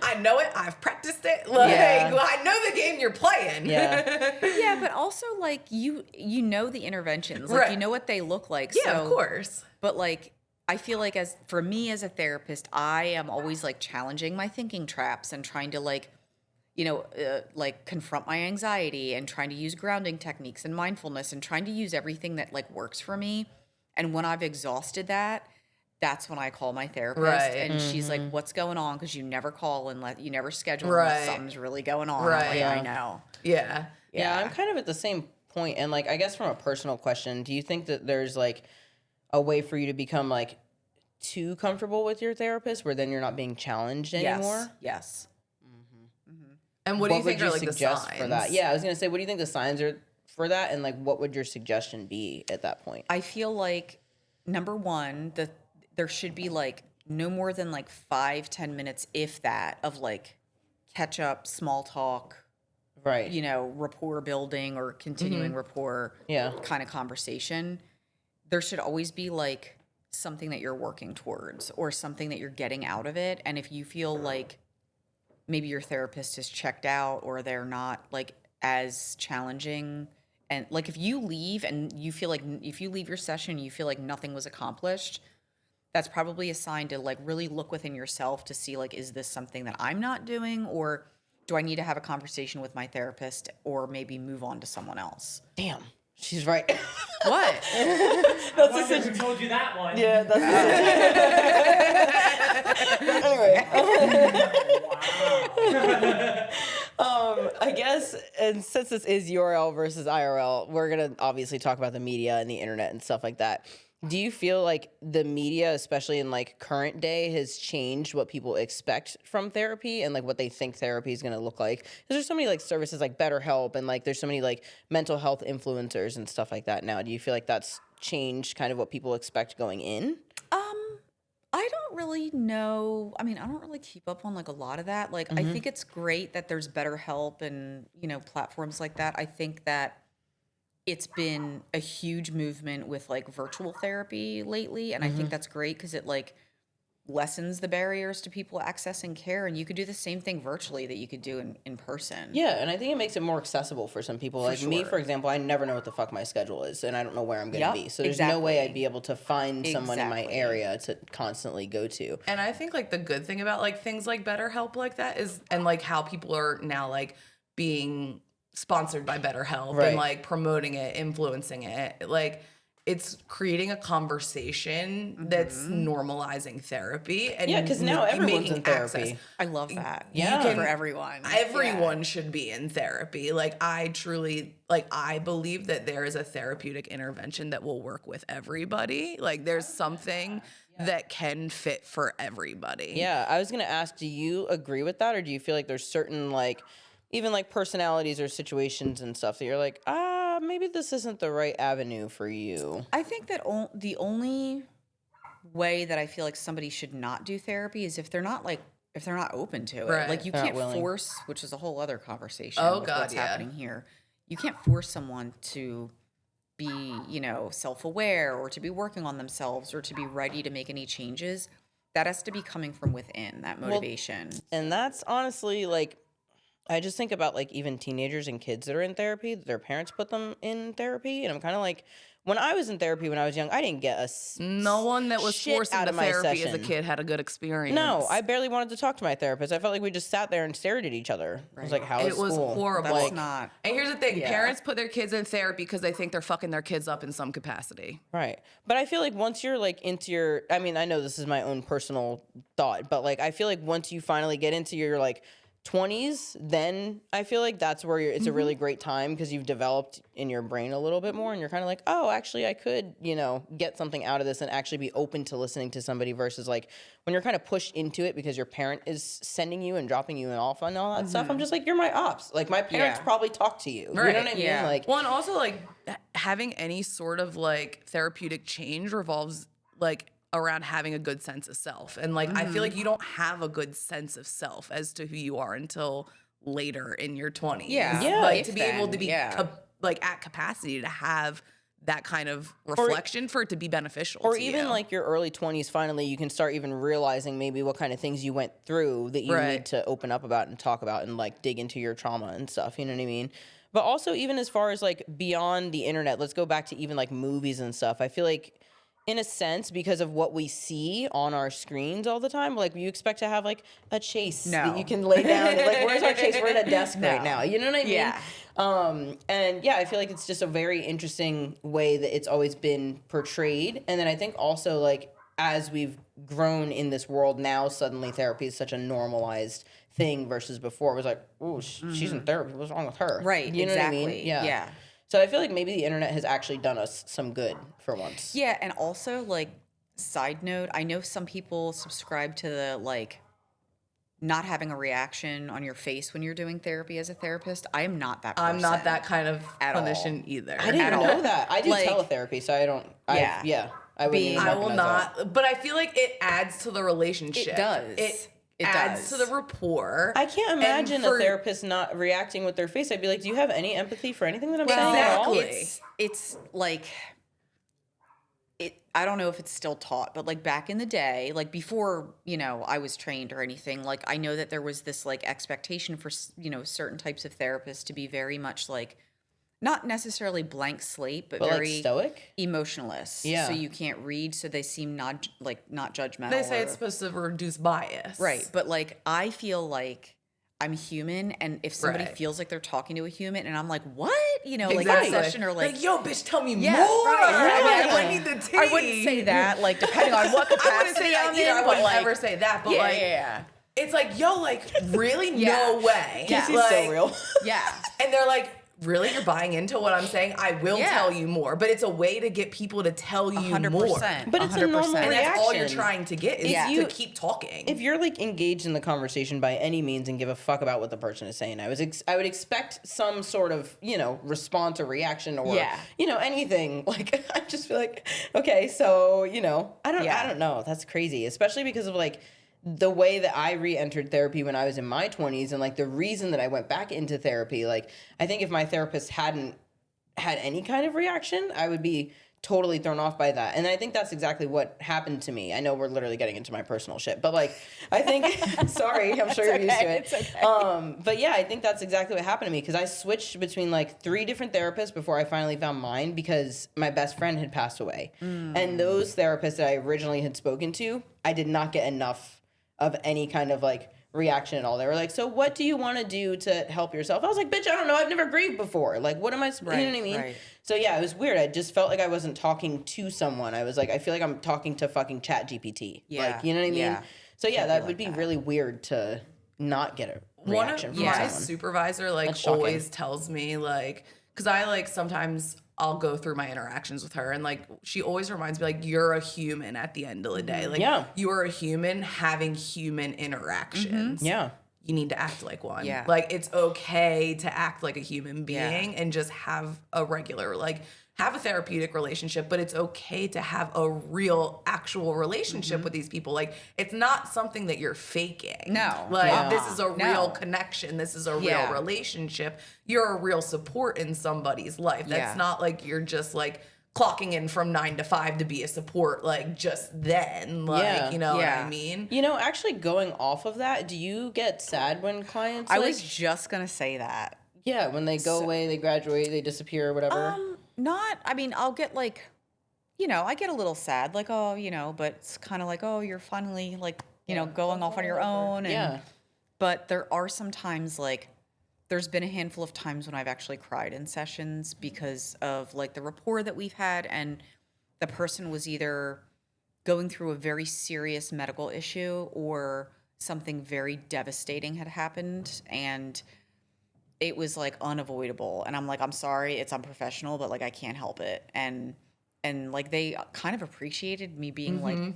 I know it. I've practiced it. Like, Yeah. I know the game you're playing. Yeah. yeah, but also like you know the interventions, like Right. you know what they look like. Yeah, So, of course. But like I feel like for me as a therapist, I am always like challenging my thinking traps and trying to like like confront my anxiety and trying to use grounding techniques and mindfulness and trying to use everything that like works for me. And when I've exhausted that, that's when I call my therapist Right. and she's like, "What's going on?" Because you never call and you never schedule Right. unless something's really going on. I'm Right. like, Yeah. I know. Yeah. Yeah, I'm kind of at the same point. And like, I guess from a personal question, do you think that there's like a way for you to become like too comfortable with your therapist where then you're not being challenged anymore? Yes. And what do you think would are like the suggest signs for that? Yeah, I was gonna say, what do you think the signs are for that, and like, what would your suggestion be at that point? I feel like number one, there should be like no more than like 5-10 minutes, if that, of like catch up, small talk, Right. rapport building or continuing rapport Yeah. kind of conversation. There should always be like something that you're working towards or something that you're getting out of it. And if you feel like maybe your therapist is checked out or they're not like as challenging, and like if you leave and you feel like if you leave your session you feel like nothing was accomplished, that's probably a sign to like really look within yourself to see like, is this something that I'm not doing, or do I need to have a conversation with my therapist or maybe move on to someone else? Damn, she's right. What? I wonder who told you that one. Yeah, that's anyway. I guess, and since this is URL versus IRL, we're gonna obviously talk about the media and the internet and stuff like that. Do you feel like the media, especially in like current day, has changed what people expect from therapy and like what they think therapy is going to look like? Because there's so many like services like BetterHelp and like there's so many like mental health influencers and stuff like that now. Do you feel like that's changed kind of what people expect going in? I don't really know. I mean, I don't really keep up on like a lot of that. Like, I think it's great that there's BetterHelp and, platforms like that. I think that it's been a huge movement with like virtual therapy lately. And I think that's great because it like lessens the barriers to people accessing care, and you could do the same thing virtually that you could do in person. Yeah, and I think it makes it more accessible for some people. Like me, sure. for example, I never know what the fuck my schedule is, and I don't know where I'm going to Yup, be. So there's no way exactly. I'd be able to find someone in my Exactly. area to constantly go to. And I think like the good thing about like things like BetterHelp like that is, and like how people are now like being sponsored by BetterHelp Right. and like promoting it, influencing it, like it's creating a conversation that's normalizing therapy. And Yeah, because now everyone's in therapy. I love that. Yeah. For everyone. Everyone should be in therapy. Like I truly, like I believe that there is a therapeutic intervention that will work with everybody. Like there's something that can fit for everybody. Yeah, I was going to ask, do you agree with that, or do you feel like there's certain like even like personalities or situations and stuff that you're like, maybe this isn't the right avenue for you? I think that the only way that I feel like somebody should not do therapy is if they're not open to it. Right. Like you They're not can't willing. force, which is a whole other conversation Oh, with God, what's yeah. happening here. You can't force someone to be, self-aware or to be working on themselves or to be ready to make any changes. That has to be coming from within, that motivation. And that's honestly like, I just think about like even teenagers and kids that are in therapy, their parents put them in therapy. And I'm kind of like, when I was in therapy when I was young, I didn't get No one that was shit forced out into of my therapy as a session. kid had a good experience. No, I barely wanted to talk to my therapist. I felt like we just sat there and stared at each other. I was like, how is It was school? horrible. That's Like, not. And here's the thing, Yeah. parents put their kids in therapy because they think they're fucking their kids up in some capacity. right. But I feel like once you're like into your, I mean, I know this is my own personal thought, but like I feel like once you finally get into your like 20s, then I feel like that's where it's a really great time because you've developed in your brain a little bit more and you're kind of like, oh, actually I could, get something out of this and actually be open to listening to somebody versus like when you're kind of pushed into it because your parent is sending you and dropping you off and all that stuff. I'm just like, you're my ops. Like my parents Yeah. probably talk to you. You know Right, what I mean? yeah. Like, Well, and also like having any sort of like therapeutic change revolves like around having a good sense of self. And like I feel like you don't have a good sense of self as to who you are until later in your 20s. Yeah. Yeah. Like If to be able to then, be yeah. like at capacity to have that kind of reflection for it to be beneficial or to even you. like your early 20s, finally, you can start even realizing maybe what kind of things you went through that you Right. need to open up about and talk about and like dig into your trauma and stuff. You know what I mean? But also, even as far as like beyond the internet, let's go back to even like movies and stuff. I feel like, in a sense, because of what we see on our screens all the time, like you expect to have like a chase that No. you can lay down. And, like, where's our chase? We're at a desk right No. now. You know what I mean? Yeah. And yeah, I feel like it's just a very interesting way that it's always been portrayed. And then I think also like as we've grown in this world now, suddenly therapy is such a normalized thing versus before it was like, oh, she's in therapy. What's wrong with her? Right, You know what I exactly. mean? Yeah. So I feel like maybe the internet has actually done us some good for once. Yeah, and also like side note, I know some people subscribe to the like not having a reaction on your face when you're doing therapy as a therapist. I am not that person. I'm not that kind of At all. clinician either. I didn't At know all. that. I do Like- teletherapy, so I don't. Yeah. I wouldn't Being- even I will recognize that. not, but I feel like it adds to the relationship. It does. It adds does. to the rapport. I can't And imagine for- a therapist not reacting with their face. I'd be like, do you have any empathy for anything that I'm saying at all? Exactly. It's like I don't know if it's still taught, but like back in the day, like before, I was trained or anything, like I know that there was this like expectation for, certain types of therapists to be very much like not necessarily blank slate, but But like very stoic? emotionless. Yeah. So you can't read, so they seem not judgmental. They say or- it's supposed to reduce bias. right, but like I feel like I'm human, and if somebody Right. feels like they're talking to a human, and I'm like, what? Like in a Exactly. session or like yo, bitch, tell me Yeah, more. right. I need the tea. I wouldn't say that, like, depending on what I wouldn't capacity say that I'm either. in, I but, wouldn't like, ever say that. But yeah, like, yeah, it's like, yo, like, really? Yeah. No way. Yeah. He's Like, so real. yeah, And they're like, really? You're buying into what I'm saying? I will Yeah. tell you more. But it's a way to get people to tell you 100%. more. But it's a normal And that's all you're reaction. trying to get is Yeah. to keep talking. If you're like engaged in the conversation by any means and give a fuck about what the person is saying, I would expect some sort of response or reaction or Yeah. anything. Like I just feel like okay, so I Yeah. don't know. That's crazy, especially because of like the way that I re-entered therapy when I was in my 20s and like the reason that I went back into therapy. Like I think if my therapist hadn't had any kind of reaction, I would be totally thrown off by that. And I think that's exactly what happened to me. I know we're literally getting into my personal shit, but like, I think, sorry, I'm sure you're used to it. It's okay. But yeah, I think that's exactly what happened to me because I switched between like 3 different therapists before I finally found mine because my best friend had passed away. And those therapists that I originally had spoken to, I did not get enough of any kind of like reaction at all. They were like, so what do you want to do to help yourself? I was like, bitch, I don't know. I've never grieved before. Like, what am I, you know what I mean? Right. So yeah, it was weird. I just felt like I wasn't talking to someone. I was like, I feel like I'm talking to fucking Chat GPT. Yeah. Like, you know what I mean? Yeah. So yeah, that like would be that. really weird to not get a One reaction of from my someone. supervisor like That's shocking. always tells me like, because I like sometimes I'll go through my interactions with her and like she always reminds me like you're a human at the end of the day. Like Yeah. you are a human having human interactions. Yeah. You need to act like one. Yeah. Like it's okay to act like a human being and just have a regular like have a therapeutic relationship, but it's okay to have a real actual relationship with these people. Like it's not something that you're faking. No. Like this is a No. real connection. This is a Yeah. real relationship. You're a real support in somebody's life. That's Yeah. not like you're just like clocking in from 9 to 5 to be a support like just then. Like, Yeah. you know what Yeah. I mean? You know, actually going off of that, do you get sad when clients I like, was just gonna say that. yeah, when they go away, they graduate, they disappear or whatever? Not, I mean, I'll get like, you know, I get a little sad, like, oh, you know, but it's kind of like, oh, you're finally like, you know, going off on your own. And, Yeah. But there are some times like, there's been a handful of times when I've actually cried in sessions because of like the rapport that we've had, and the person was either going through a very serious medical issue or something very devastating had happened, and it was like unavoidable. And I'm like, I'm sorry, it's unprofessional, but like I can't help it. And like they kind of appreciated me being like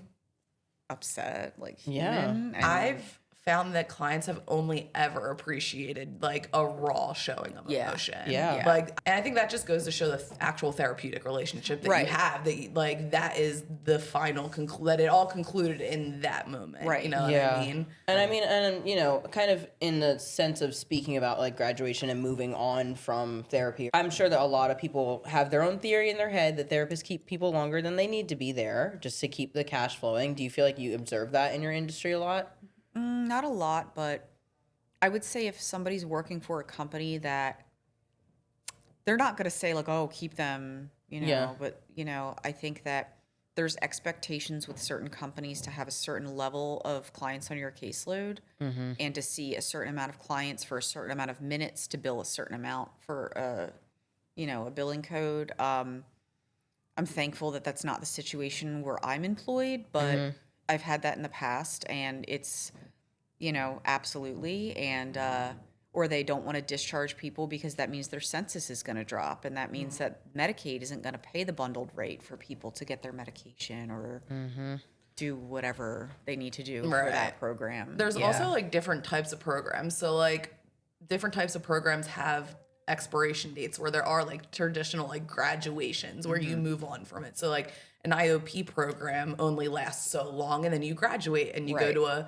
upset, like Yeah. human. And I've found that clients have only ever appreciated like a raw showing of Yeah. emotion. Yeah. Like, and I think that just goes to show the actual therapeutic relationship that Right. you have, that you, like, that is the final that it all concluded in that moment. Right. You know what I mean? And you know, kind of in the sense of speaking about like graduation and moving on from therapy, I'm sure that a lot of people have their own theory in their head that therapists keep people longer than they need to be there just to keep the cash flowing. Do you feel like you observe that in your industry a lot? not a lot, but I would say if somebody's working for a company that they're not going to say like, oh, keep them, you know, Yeah. but you know, I think that there's expectations with certain companies to have a certain level of clients on your caseload and to see a certain amount of clients for a certain amount of minutes to bill a certain amount for a, you know, a billing code. I'm thankful that that's not the situation where I'm employed, but I've had that in the past, and it's, you know, absolutely. And, or they don't want to discharge people because that means their census is going to drop. And that means that Medicaid isn't going to pay the bundled rate for people to get their medication or do whatever they need to do for Right. that program. There's also like different types of programs. So like different types of programs have expiration dates where there are like traditional like graduations where you move on from it. So like an IOP program only lasts so long, and then you graduate and you go Right. to a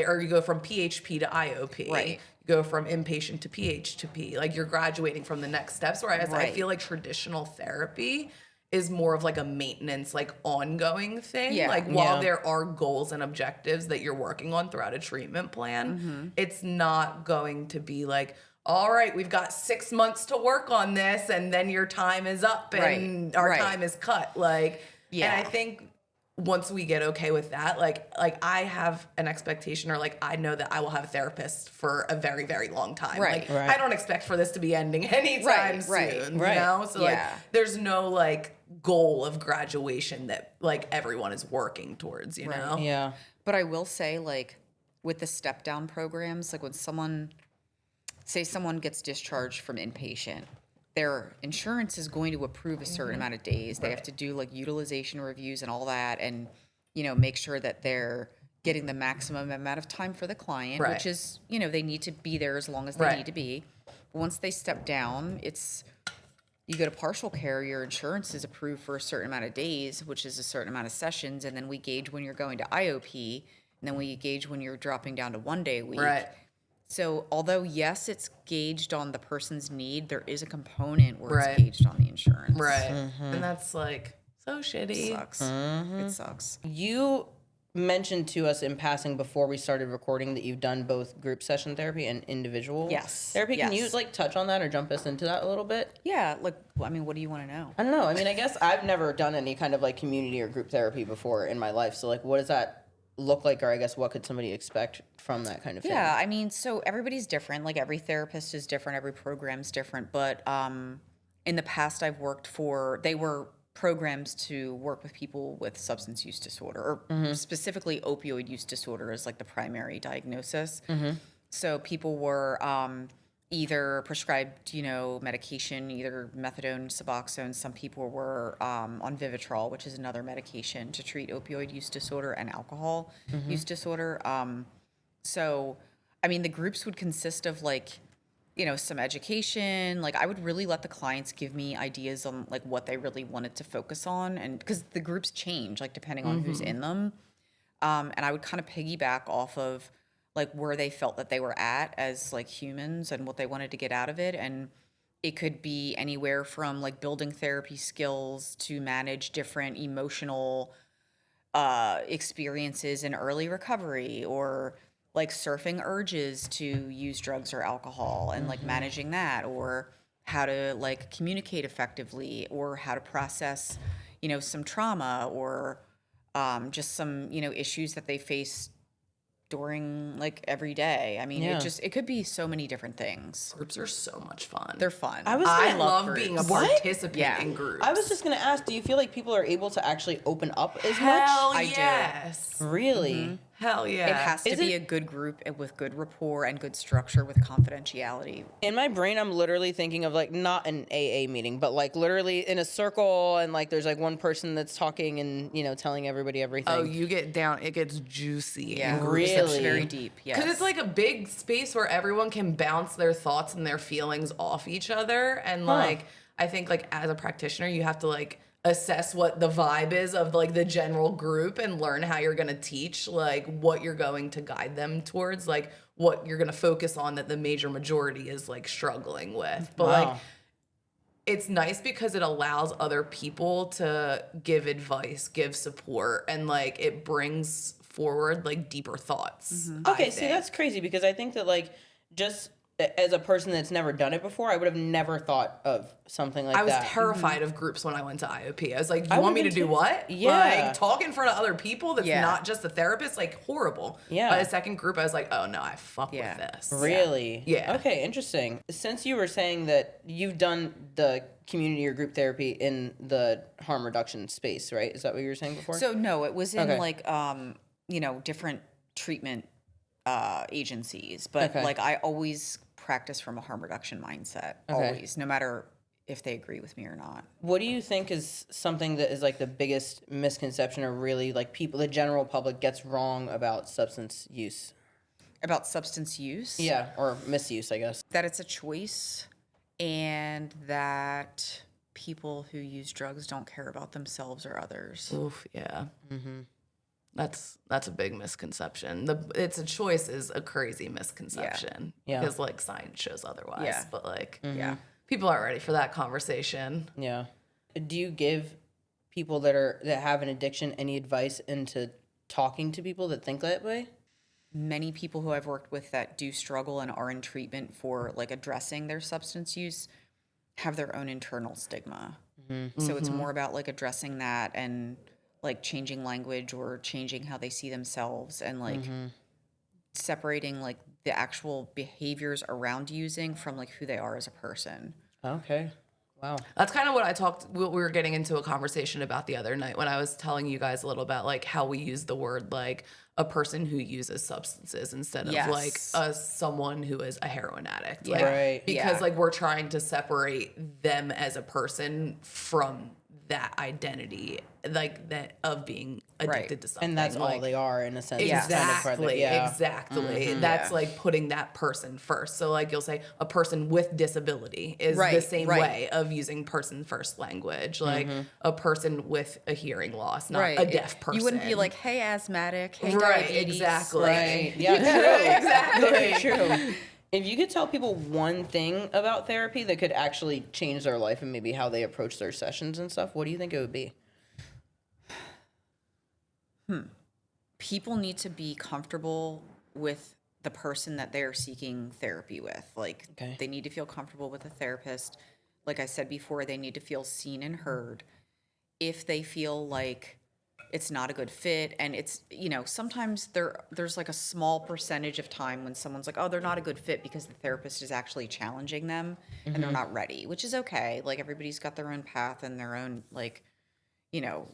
or you go from PHP to IOP. Right. You go from inpatient to PH to P. Like you're graduating from the next steps. Whereas I Right. feel like traditional therapy is more of like a maintenance, like ongoing thing. Yeah. Like while Yeah. there are goals and objectives that you're working on throughout a treatment plan, it's not going to be like, all right, we've got 6 months to work on this, and then your time is up and Right. our Right. time is cut. Like, Yeah. and I think once we get okay with that, like I have an expectation, or like I know that I will have a therapist for a very, very long time. Right. Like Right. I don't expect for this to be ending anytime Right, right, soon. right. You know? So Yeah. like there's no like goal of graduation that like everyone is working towards, you know? Yeah. But I will say, like, with the step down programs, like when someone gets discharged from inpatient, their insurance is going to approve a certain amount of days. They have to do like utilization reviews and all that, and, you know, make sure that they're getting the maximum amount of time for the client, Right. which is, you know, they need to be there as long as they Right. need to be. But once they step down, you go to partial care, your insurance is approved for a certain amount of days, which is a certain amount of sessions, and then we gauge when you're going to IOP, and then we gauge when you're dropping down to 1 day a week. Right. So although, yes, it's gauged on the person's need, there is a component where Right. it's gauged on the insurance. Right. And that's like so shitty. Sucks. It sucks. You mentioned to us in passing before we started recording that you've done both group session therapy and individual therapy. Can you Yes. like touch on that or jump us into that a little bit? Yeah, like, I mean, what do you want to know? I don't know. I mean, I guess I've never done any kind of like community or group therapy before in my life. So like, what does that look like, or I guess what could somebody expect from that kind of thing? Yeah, I mean, so everybody's different. Like every therapist is different, every program's different. But in the past, I've worked they were programs to work with people with substance use disorder, or specifically opioid use disorder is like the primary diagnosis. So people were either prescribed, medication, either methadone, Suboxone. Some people were on Vivitrol, which is another medication to treat opioid use disorder and alcohol use disorder. So, I mean, the groups would consist of like, some education. Like I would really let the clients give me ideas on like what they really wanted to focus on. And because the groups change, like depending on who's in them. And I would kind of piggyback off of like where they felt that they were at as like humans and what they wanted to get out of it. And it could be anywhere from like building therapy skills to manage different emotional experiences in early recovery, or like surfing urges to use drugs or alcohol and like managing that, or how to like communicate effectively, or how to process, some trauma, or just some, issues that they face during like every day. I mean, it could be so many different things. Groups are so much fun. They're fun. I love love being a groups. participant in groups. I was just gonna ask, do you feel like people are able to actually open up as Hell much? yes. Really? Hell yeah. It has to Is be it- a good group with good rapport and good structure with confidentiality. In my brain, I'm literally thinking of like not an AA meeting, but like literally in a circle, and like there's like one person that's talking and telling everybody everything. Oh, you get down, it gets juicy. Yeah, in groups. Really? It's very deep. Yes. Because it's like a big space where everyone can bounce their thoughts and their feelings off each other. And like, I think like as a practitioner, you have to like assess what the vibe is of like the general group and learn how you're going to teach, like what you're going to guide them towards, like what you're going to focus on that the major majority is like struggling with. But like, it's nice because it allows other people to give advice, give support, and like it brings forward like deeper thoughts. Okay, see, that's crazy because I think that like just as a person that's never done it before, I would have never thought of something like that. I was terrified of groups when I went to IOP. I was like, you want me to would've do been what? Yeah. Like, talk in front of other people that's Yeah. not just a therapist, like, horrible. Yeah. By the second group, I was like, oh, no, I fuck Yeah. with this. Really? Yeah. Okay, interesting. Since you were saying that you've done the community or group therapy in the harm reduction space, right? Is that what you were saying before? So no, it was in Okay. like different treatment agencies, but Okay. like I always practice from a harm reduction mindset, always, no matter if they agree with me or not. What do you think is something that is like the biggest misconception or really like people, the general public gets wrong about substance use? About substance use, Yeah, or misuse, I guess. that it's a choice, and that people who use drugs don't care about themselves or others. Oof, yeah. That's a big misconception. It's a choice is a crazy misconception. Yeah. Because like science shows otherwise. Yeah. But like Yeah. people aren't ready for that conversation. Yeah. Do you give people that have an addiction any advice into talking to people that think that way? Many people who I've worked with that do struggle and are in treatment for like addressing their substance use have their own internal stigma. So it's more about like addressing that and like changing language or changing how they see themselves, and like separating like the actual behaviors around using from like who they are as a person. Okay. Wow. That's kind of what we were getting into a conversation about the other night when I was telling you guys a little about like how we use the word like a person who uses substances instead of like someone who is a heroin addict. Like, Right. because like we're trying to separate them as a person from that identity, like that of being addicted to something. And that's all like, they are in a sense. Exactly, Yeah. exactly. That's like putting that person first. So like you'll say a person with disability is the same way of using person first language. Like a person with a hearing loss, not a deaf person. You wouldn't be like, hey, asthmatic, hey, right, diabetes. exactly. Right. Yeah, true. Exactly. Very true. If you could tell people one thing about therapy that could actually change their life and maybe how they approach their sessions and stuff, what do you think it would be? People need to be comfortable with the person that they're seeking therapy with. Like, they need to feel comfortable with a therapist. Like I said before, they need to feel seen and heard. If they feel like it's not a good fit, and it's, you know, sometimes there's like a small percentage of time when someone's like, oh, they're not a good fit because the therapist is actually challenging them and they're not ready, which is okay. Like, everybody's got their own path and their own, like, you know,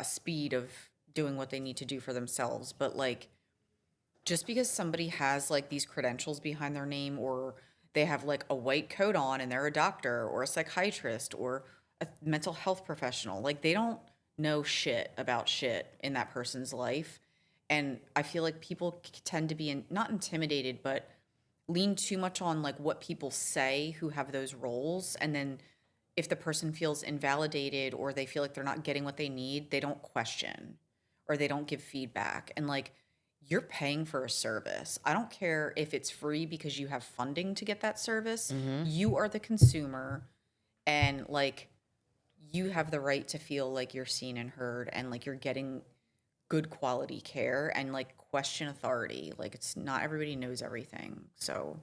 speed of doing what they need to do for themselves. But like, just because somebody has like these credentials behind their name, or they have like a white coat on and they're a doctor or a psychiatrist or a mental health professional, like, they don't know shit about shit in that person's life. And I feel like people tend to be not intimidated, but lean too much on like what people say who have those roles. And then if the person feels invalidated or they feel like they're not getting what they need, they don't question or they don't give feedback. And like, you're paying for a service. I don't care if it's free because you have funding to get that service. You are the consumer, and like, you have the right to feel like you're seen and heard, and like you're getting good quality care, and like, question authority. Like, it's not everybody knows everything. So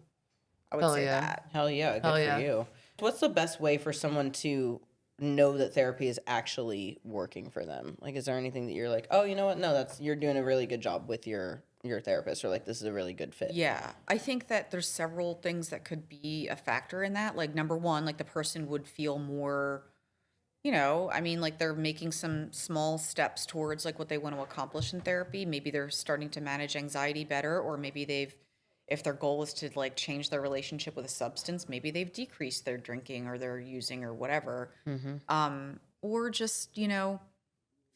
I would say that. Hell yeah, good for you. What's the best way for someone to know that therapy is actually working for them? Like, is there anything that you're like, oh, you know what? No, you're doing a really good job with your therapist, or like, this is a really good fit? Yeah, I think that there's several things that could be a factor in that. Like, number one, like, the person would feel more, you know, I mean, like, they're making some small steps towards like what they want to accomplish in therapy. Maybe they're starting to manage anxiety better, or maybe if their goal is to like change their relationship with a substance, maybe they've decreased their drinking or their using or whatever. Or just, you know,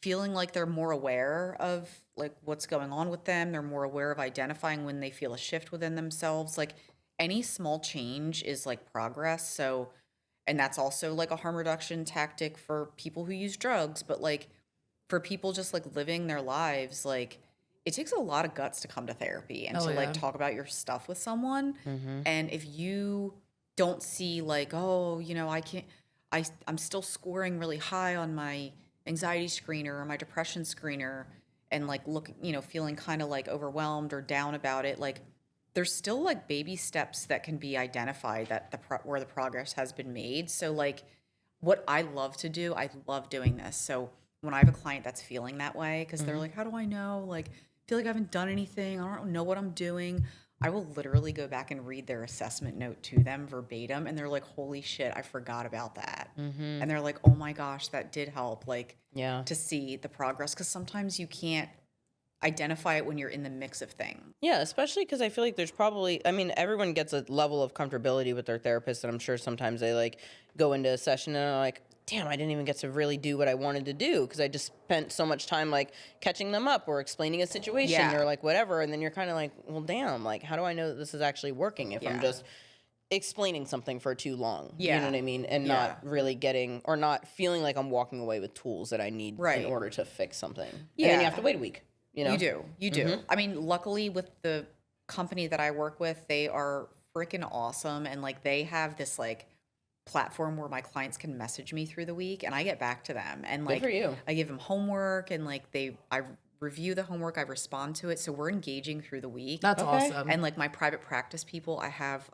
feeling like they're more aware of like what's going on with them. They're more aware of identifying when they feel a shift within themselves. Like, any small change is like progress. So, and that's also like a harm reduction tactic for people who use drugs. But like, for people just like living their lives, like, it takes a lot of guts to come to therapy and to like talk about your stuff with someone. And if you don't see like, oh, you know, I'm still scoring really high on my anxiety screener or my depression screener, and like, you know, feeling kind of like overwhelmed or down about it, like, there's still like baby steps that can be identified that where the progress has been made. So like, what I love to do, I love doing this. So when I have a client that's feeling that way, because they're like, how do I know? Like, I feel like I haven't done anything. I don't know what I'm doing. I will literally go back and read their assessment note to them verbatim. And they're like, holy shit, I forgot about that. And they're like, oh my gosh, that did help. Like, to see the progress. Because sometimes you can't identify it when you're in the mix of things. Yeah, especially because I feel like there's probably, I mean, everyone gets a level of comfortability with their therapist, and I'm sure sometimes they like go into a session and are like, damn, I didn't even get to really do what I wanted to do because I just spent so much time like catching them up or explaining a situation or like whatever. And then you're kind of like, well, damn, like, how do I know that this is actually working if I'm just explaining something for too long? You know what I mean? And not really getting, or not feeling like I'm walking away with tools that I need in order to fix something. And then you have to wait a week. You know? You do. I mean, luckily with the company that I work with, they are freaking awesome. And like, they have this like platform where my clients can message me through the week and I get back to them. And like, good for you. I give them homework, and like, I review the homework, I respond to it. So we're engaging through the week. That's awesome. And like, my private practice people, I have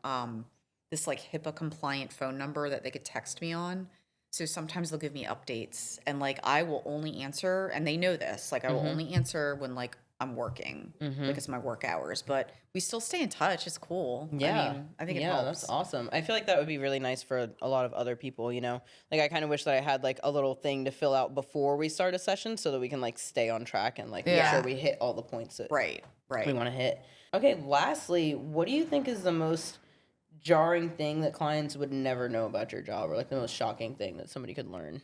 this like HIPAA compliant phone number that they could text me on. So sometimes they'll give me updates, and like, I will only answer, and they know this, like, I will only answer when like I'm working, like, it's my work hours, but we still stay in touch. It's cool. Yeah. I mean, I think it helps. That's awesome. I feel like that would be really nice for a lot of other people, you know? Like, I kind of wish that I had like a little thing to fill out before we start a session so that we can like stay on track and like make sure we hit all the points that Right. we want to hit. Okay, lastly, what do you think is the most jarring thing that clients would never know about your job, or like the most shocking thing that somebody could learn?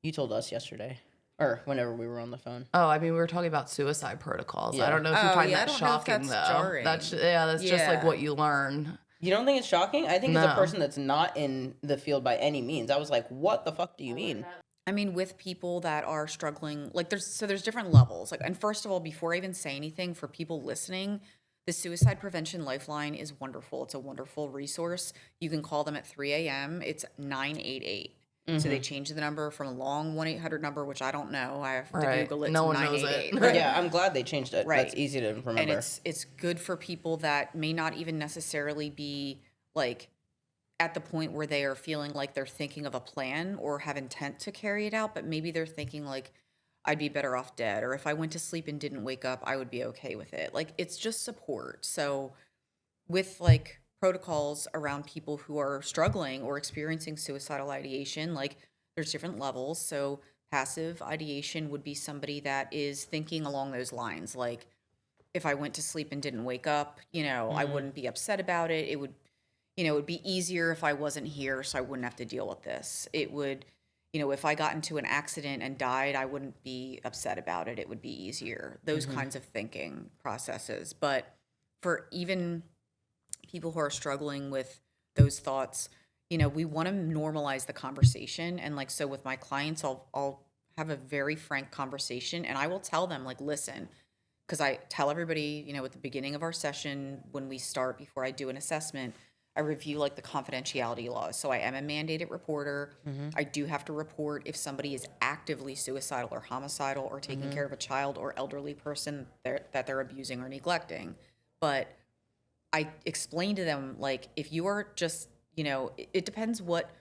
You told us yesterday, or whenever we were on the phone. Oh, I mean, we were talking about suicide protocols. Yeah. I don't know if you find yeah, I that don't know if shocking, that's though. jarring. That's just like Yeah. what you learn. You don't think it's shocking? I think as a No. person that's not in the field by any means, I was like, what the fuck do you mean? I mean, with people that are struggling, like there's different levels. Like, and first of all, before I even say anything, for people listening, the Suicide Prevention Lifeline is wonderful. It's a wonderful resource. You can call them at 3 a.m. It's 988. So they changed the number from a long 1-800 number, which I don't know. I have to Right. Google it. No to one knows it. 988. Right. Yeah, I'm glad they changed it. Right. That's easy to remember. And it's good for people that may not even necessarily be like at the point where they are feeling like they're thinking of a plan or have intent to carry it out, but maybe they're thinking like, I'd be better off dead, or if I went to sleep and didn't wake up, I would be okay with it. Like, it's just support. So with like protocols around people who are struggling or experiencing suicidal ideation, like there's different levels. So passive ideation would be somebody that is thinking along those lines. Like, if I went to sleep and didn't wake up, I wouldn't be upset about it. It would, it would be easier if I wasn't here, so I wouldn't have to deal with this. It would, if I got into an accident and died, I wouldn't be upset about it. It would be easier. Those kinds of thinking processes. But for even people who are struggling with those thoughts, we want to normalize the conversation. And like, so with my clients, I'll have a very frank conversation, and I will tell them, like, listen, because I tell everybody, at the beginning of our session, when we start, before I do an assessment, I review like the confidentiality laws. So I am a mandated reporter. I do have to report if somebody is actively suicidal or homicidal or taking care of a child or elderly person that they're abusing or neglecting. But I explain to them, like, if you are just, it depends what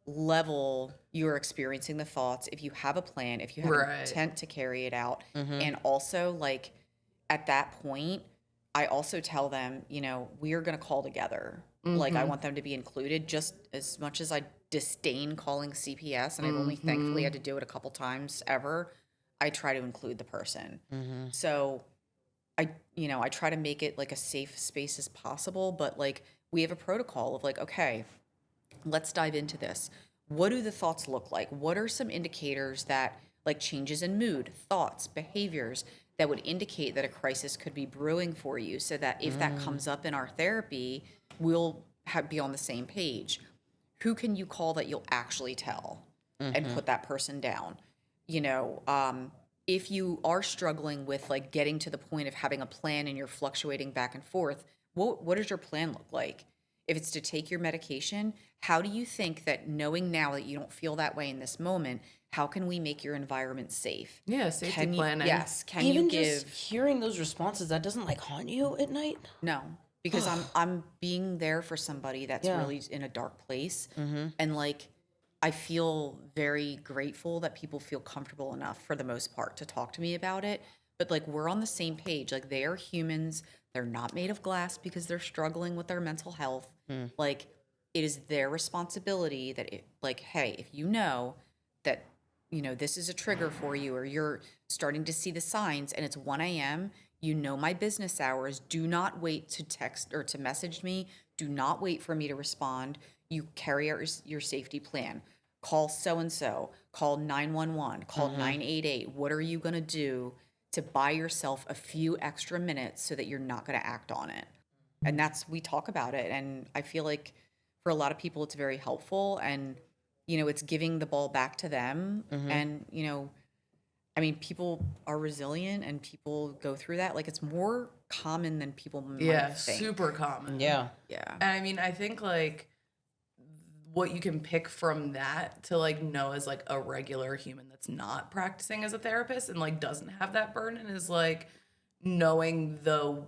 level you're experiencing the thoughts, if you have a plan, if you have an intent to carry it out. And also, like, at that point, I also tell them, we are going to call together. Like, I want them to be included, just as much as I disdain calling CPS, and I've only thankfully had to do it a couple times ever. I try to include the person. So I try to make it like a safe space as possible, but like, we have a protocol of like, okay, let's dive into this. What do the thoughts look like? What are some indicators that, like, changes in mood, thoughts, behaviors that would indicate that a crisis could be brewing for you, so that if that comes up in our therapy, we'll be on the same page? Who can you call that you'll actually tell and put that person down? If you are struggling with like getting to the point of having a plan and you're fluctuating back and forth, what does your plan look like? If it's to take your medication, how do you think that, knowing now that you don't feel that way in this moment, how can we make your environment safe? Yeah, safety planning. Yes. Can Even you just give? hearing those responses, that doesn't like haunt you at night? No, because I'm being there for somebody that's really in a dark place, and like, I feel very grateful that people feel comfortable enough, for the most part, to talk to me about it. But like, we're on the same page. Like, they are humans. They're not made of glass because they're struggling with their mental health. Like, it is their responsibility that, like, hey, if you know that, this is a trigger for you, or you're starting to see the signs and it's 1 a.m., my business hours. Do not wait to text or to message me. Do not wait for me to respond. You carry out your safety plan. Call so-and-so. Call 911. Call 988. What are you going to do to buy yourself a few extra minutes so that you're not going to act on it? And we talk about it. And I feel like for a lot of people, it's very helpful. And, it's giving the ball back to them. And, I mean, people are resilient and people go through that. Like, it's more common than people might think. Super common. Yeah. Yeah. And I mean, I think like what you can pick from that to like know as like a regular human that's not practicing as a therapist and like doesn't have that burden is like knowing the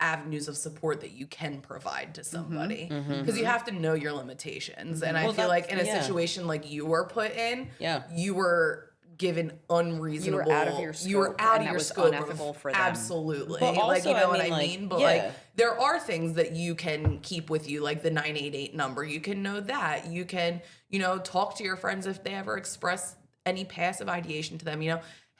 avenues of support that you can provide to somebody, because you have to know your limitations. And I feel like in a situation like you were put in, you were given unreasonable, You were out of your scope, you were out and of that your was scope. unethical for them. Absolutely. But Like, you also, know I what mean, I like, mean? But yeah. like, there are things that you can keep with you, like the 988 number. You can know that. You can, talk to your friends if they ever express any passive ideation to them,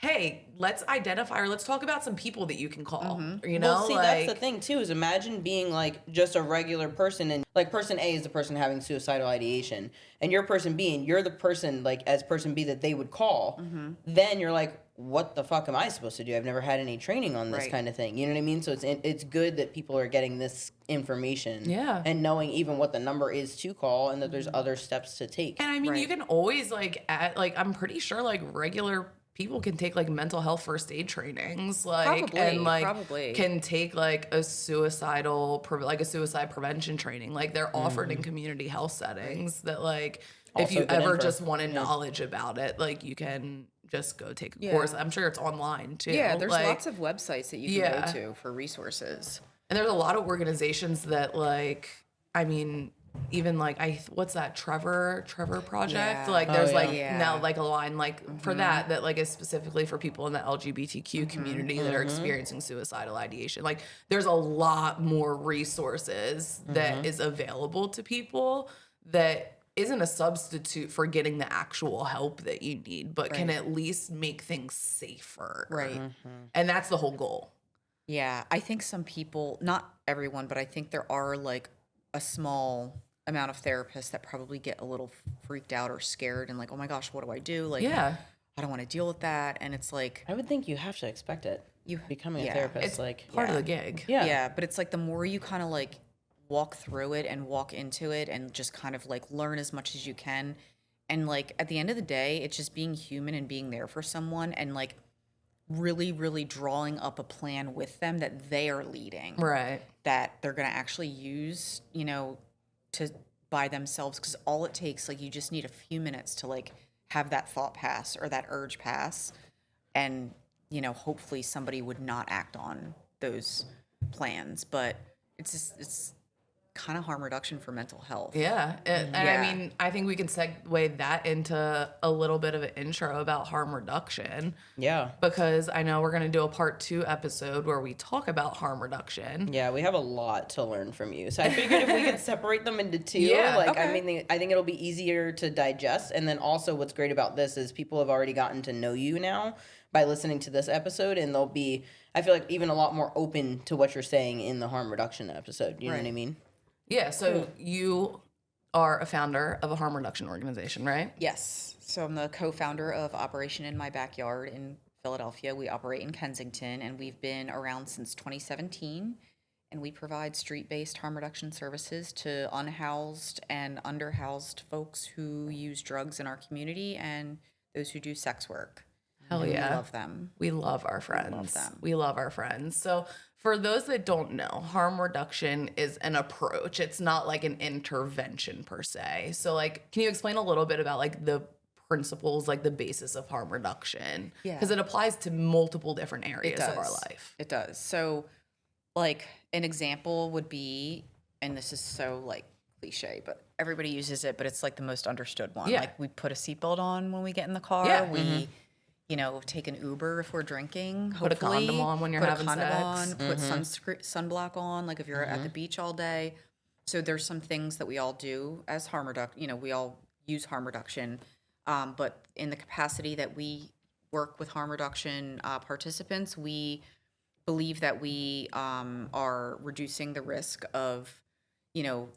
hey, let's identify or let's talk about some people that you can call. You know, Well, see, that's the thing too. Is imagine being like just a regular person, and like person A is the person having suicidal ideation, and you're person B, and you're the person like as person B that they would call. Then you're like, what the fuck am I supposed to do? I've never had any training on this Right. kind of thing. You know what I mean? So it's good that people are getting this information, Yeah. and knowing even what the number is to call, and that there's other steps to take. And I mean, you Right. can always like add, like, I'm pretty sure like regular people can take like mental health first aid trainings, like, and like Probably. can take like a suicide prevention training. Like they're offered in community health settings that like, if Also you good ever info. just wanted knowledge about it, like you can just go take a Yeah. course. I'm sure it's online too. Yeah, there's like, lots of websites that you can Yeah. go to for resources. and there's a lot of organizations that like, I mean, even like what's that Trevor Project? Yeah. Like Oh, there's yeah. like Yeah. now like a line like for that like is specifically for people in the LGBTQ community that are experiencing suicidal ideation. Like there's a lot more resources that is available to people that isn't a substitute for getting the actual help that you need, but can Right. at least make things safer. Right. And that's the whole goal. Yeah, I think some people, not everyone, but I think there are like a small amount of therapists that probably get a little freaked out or scared and like, oh my gosh, what do I do? Like, Yeah. I don't want to deal with that. And it's like, I would think you have to expect it. You- Becoming yeah. a therapist, It's like part of the gig. yeah. yeah, but it's like the more you kind of like walk through it and walk into it and just kind of like learn as much as you can. And like at the end of the day, it's just being human and being there for someone and like really, really drawing up a plan with them that they are leading. Right. That they're going to actually use, you know, to by themselves. Because all it takes, like, you just need a few minutes to like have that thought pass or that urge pass, and you know, hopefully somebody would not act on those plans. But it's kind of harm reduction for mental health. Yeah. And I Yeah. mean, I think we can segue that into a little bit of an intro about harm reduction Yeah. because I know we're going to do a part 2 episode where we talk about harm reduction. Yeah, we have a lot to learn from you. So I figured if we could separate them into 2, Yeah, like okay. I think it'll be easier to digest. And then also what's great about this is people have already gotten to know you now by listening to this episode, and they'll be, I feel like, even a lot more open to what you're saying in the harm reduction episode. You know what I Right. mean? Yeah. So you are a founder of a harm reduction organization, right? Yes. So I'm the co-founder of Operation in My Backyard in Philadelphia. We operate in Kensington, and we've been around since 2017. And we provide street-based harm reduction services to unhoused and underhoused folks who use drugs in our community and those who do sex work. Hell And yeah. We love them. We love our friends. love them. We love our friends. So, for those that don't know, harm reduction is an approach. It's not like an intervention per se. So, like, can you explain a little bit about like the principles, like the basis of harm reduction? Yeah. Because it applies to multiple different areas of our does. life. It does. So, like, an example would be, and this is so like cliche, but everybody uses it, but it's like the most understood one. Yeah. Like, we put a seatbelt on when we get in the car. Yeah. We, you know, take an Uber if we're drinking. Put a hopefully. condom on when you're Put having a condom sex. on. Put sunblock on. Like if you're at the beach all day. So there's some things that we all do as harm reduction. You know, we all use harm reduction, but in the capacity that we work with harm reduction participants, we believe that we are reducing the risk of, you know,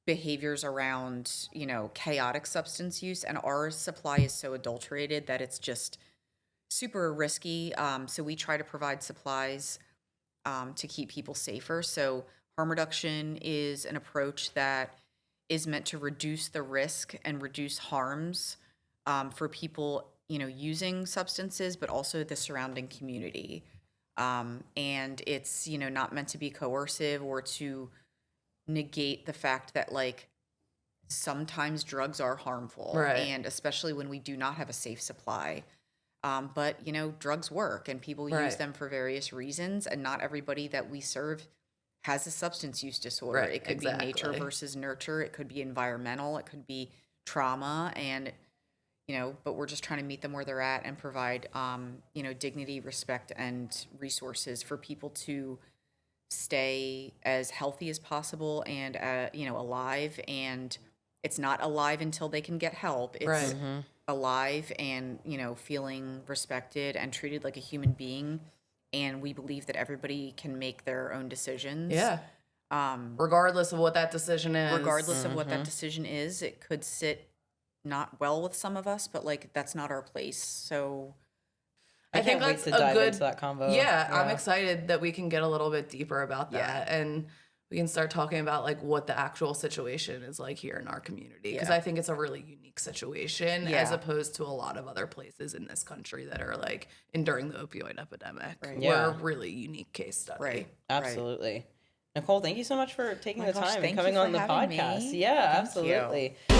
behaviors around, you know, chaotic substance use, and our supply is so adulterated that it's just super risky. So we try to provide supplies to keep people safer. So harm reduction is an approach that is meant to reduce the risk and reduce harms for people, you know, using substances, but also the surrounding community. And it's, you know, not meant to be coercive or to negate the fact that like sometimes drugs are harmful, Right. and especially when we do not have a safe supply. But you know, drugs work and people use Right. them for various reasons, and not everybody that we serve has a substance use disorder. Right, It could be nature exactly. versus nurture, it could be environmental, it could be trauma, and you know, but we're just trying to meet them where they're at and provide you know, dignity, respect, and resources for people to stay as healthy as possible and you know, alive. And it's not alive until they can get help. It's Right. alive and, feeling respected and treated like a human being. And we believe that everybody can make their own decisions. Yeah. Regardless of what that decision is. Regardless of what that decision is, it could sit not well with some of us, but like that's not our place. So I think can't wait that's to a dive good into that convo. Yeah, I'm excited that we can get a little bit deeper about that and we can start talking about like what the actual situation is like here in our community because I think it's a really unique situation as opposed to a lot of other places in this country that are like enduring the opioid epidemic. Right. We're a really unique case study. Right. Absolutely. Nicole, thank you so much for taking the time and thank coming you for on the having podcast. me. Yeah, Thank absolutely. you.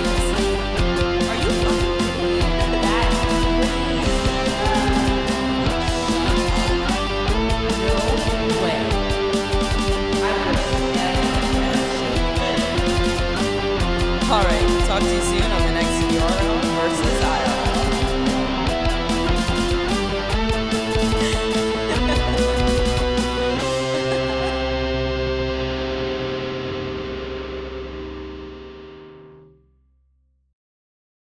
Are you fucking kidding me? No way. All right, talk to you soon on the next URL versus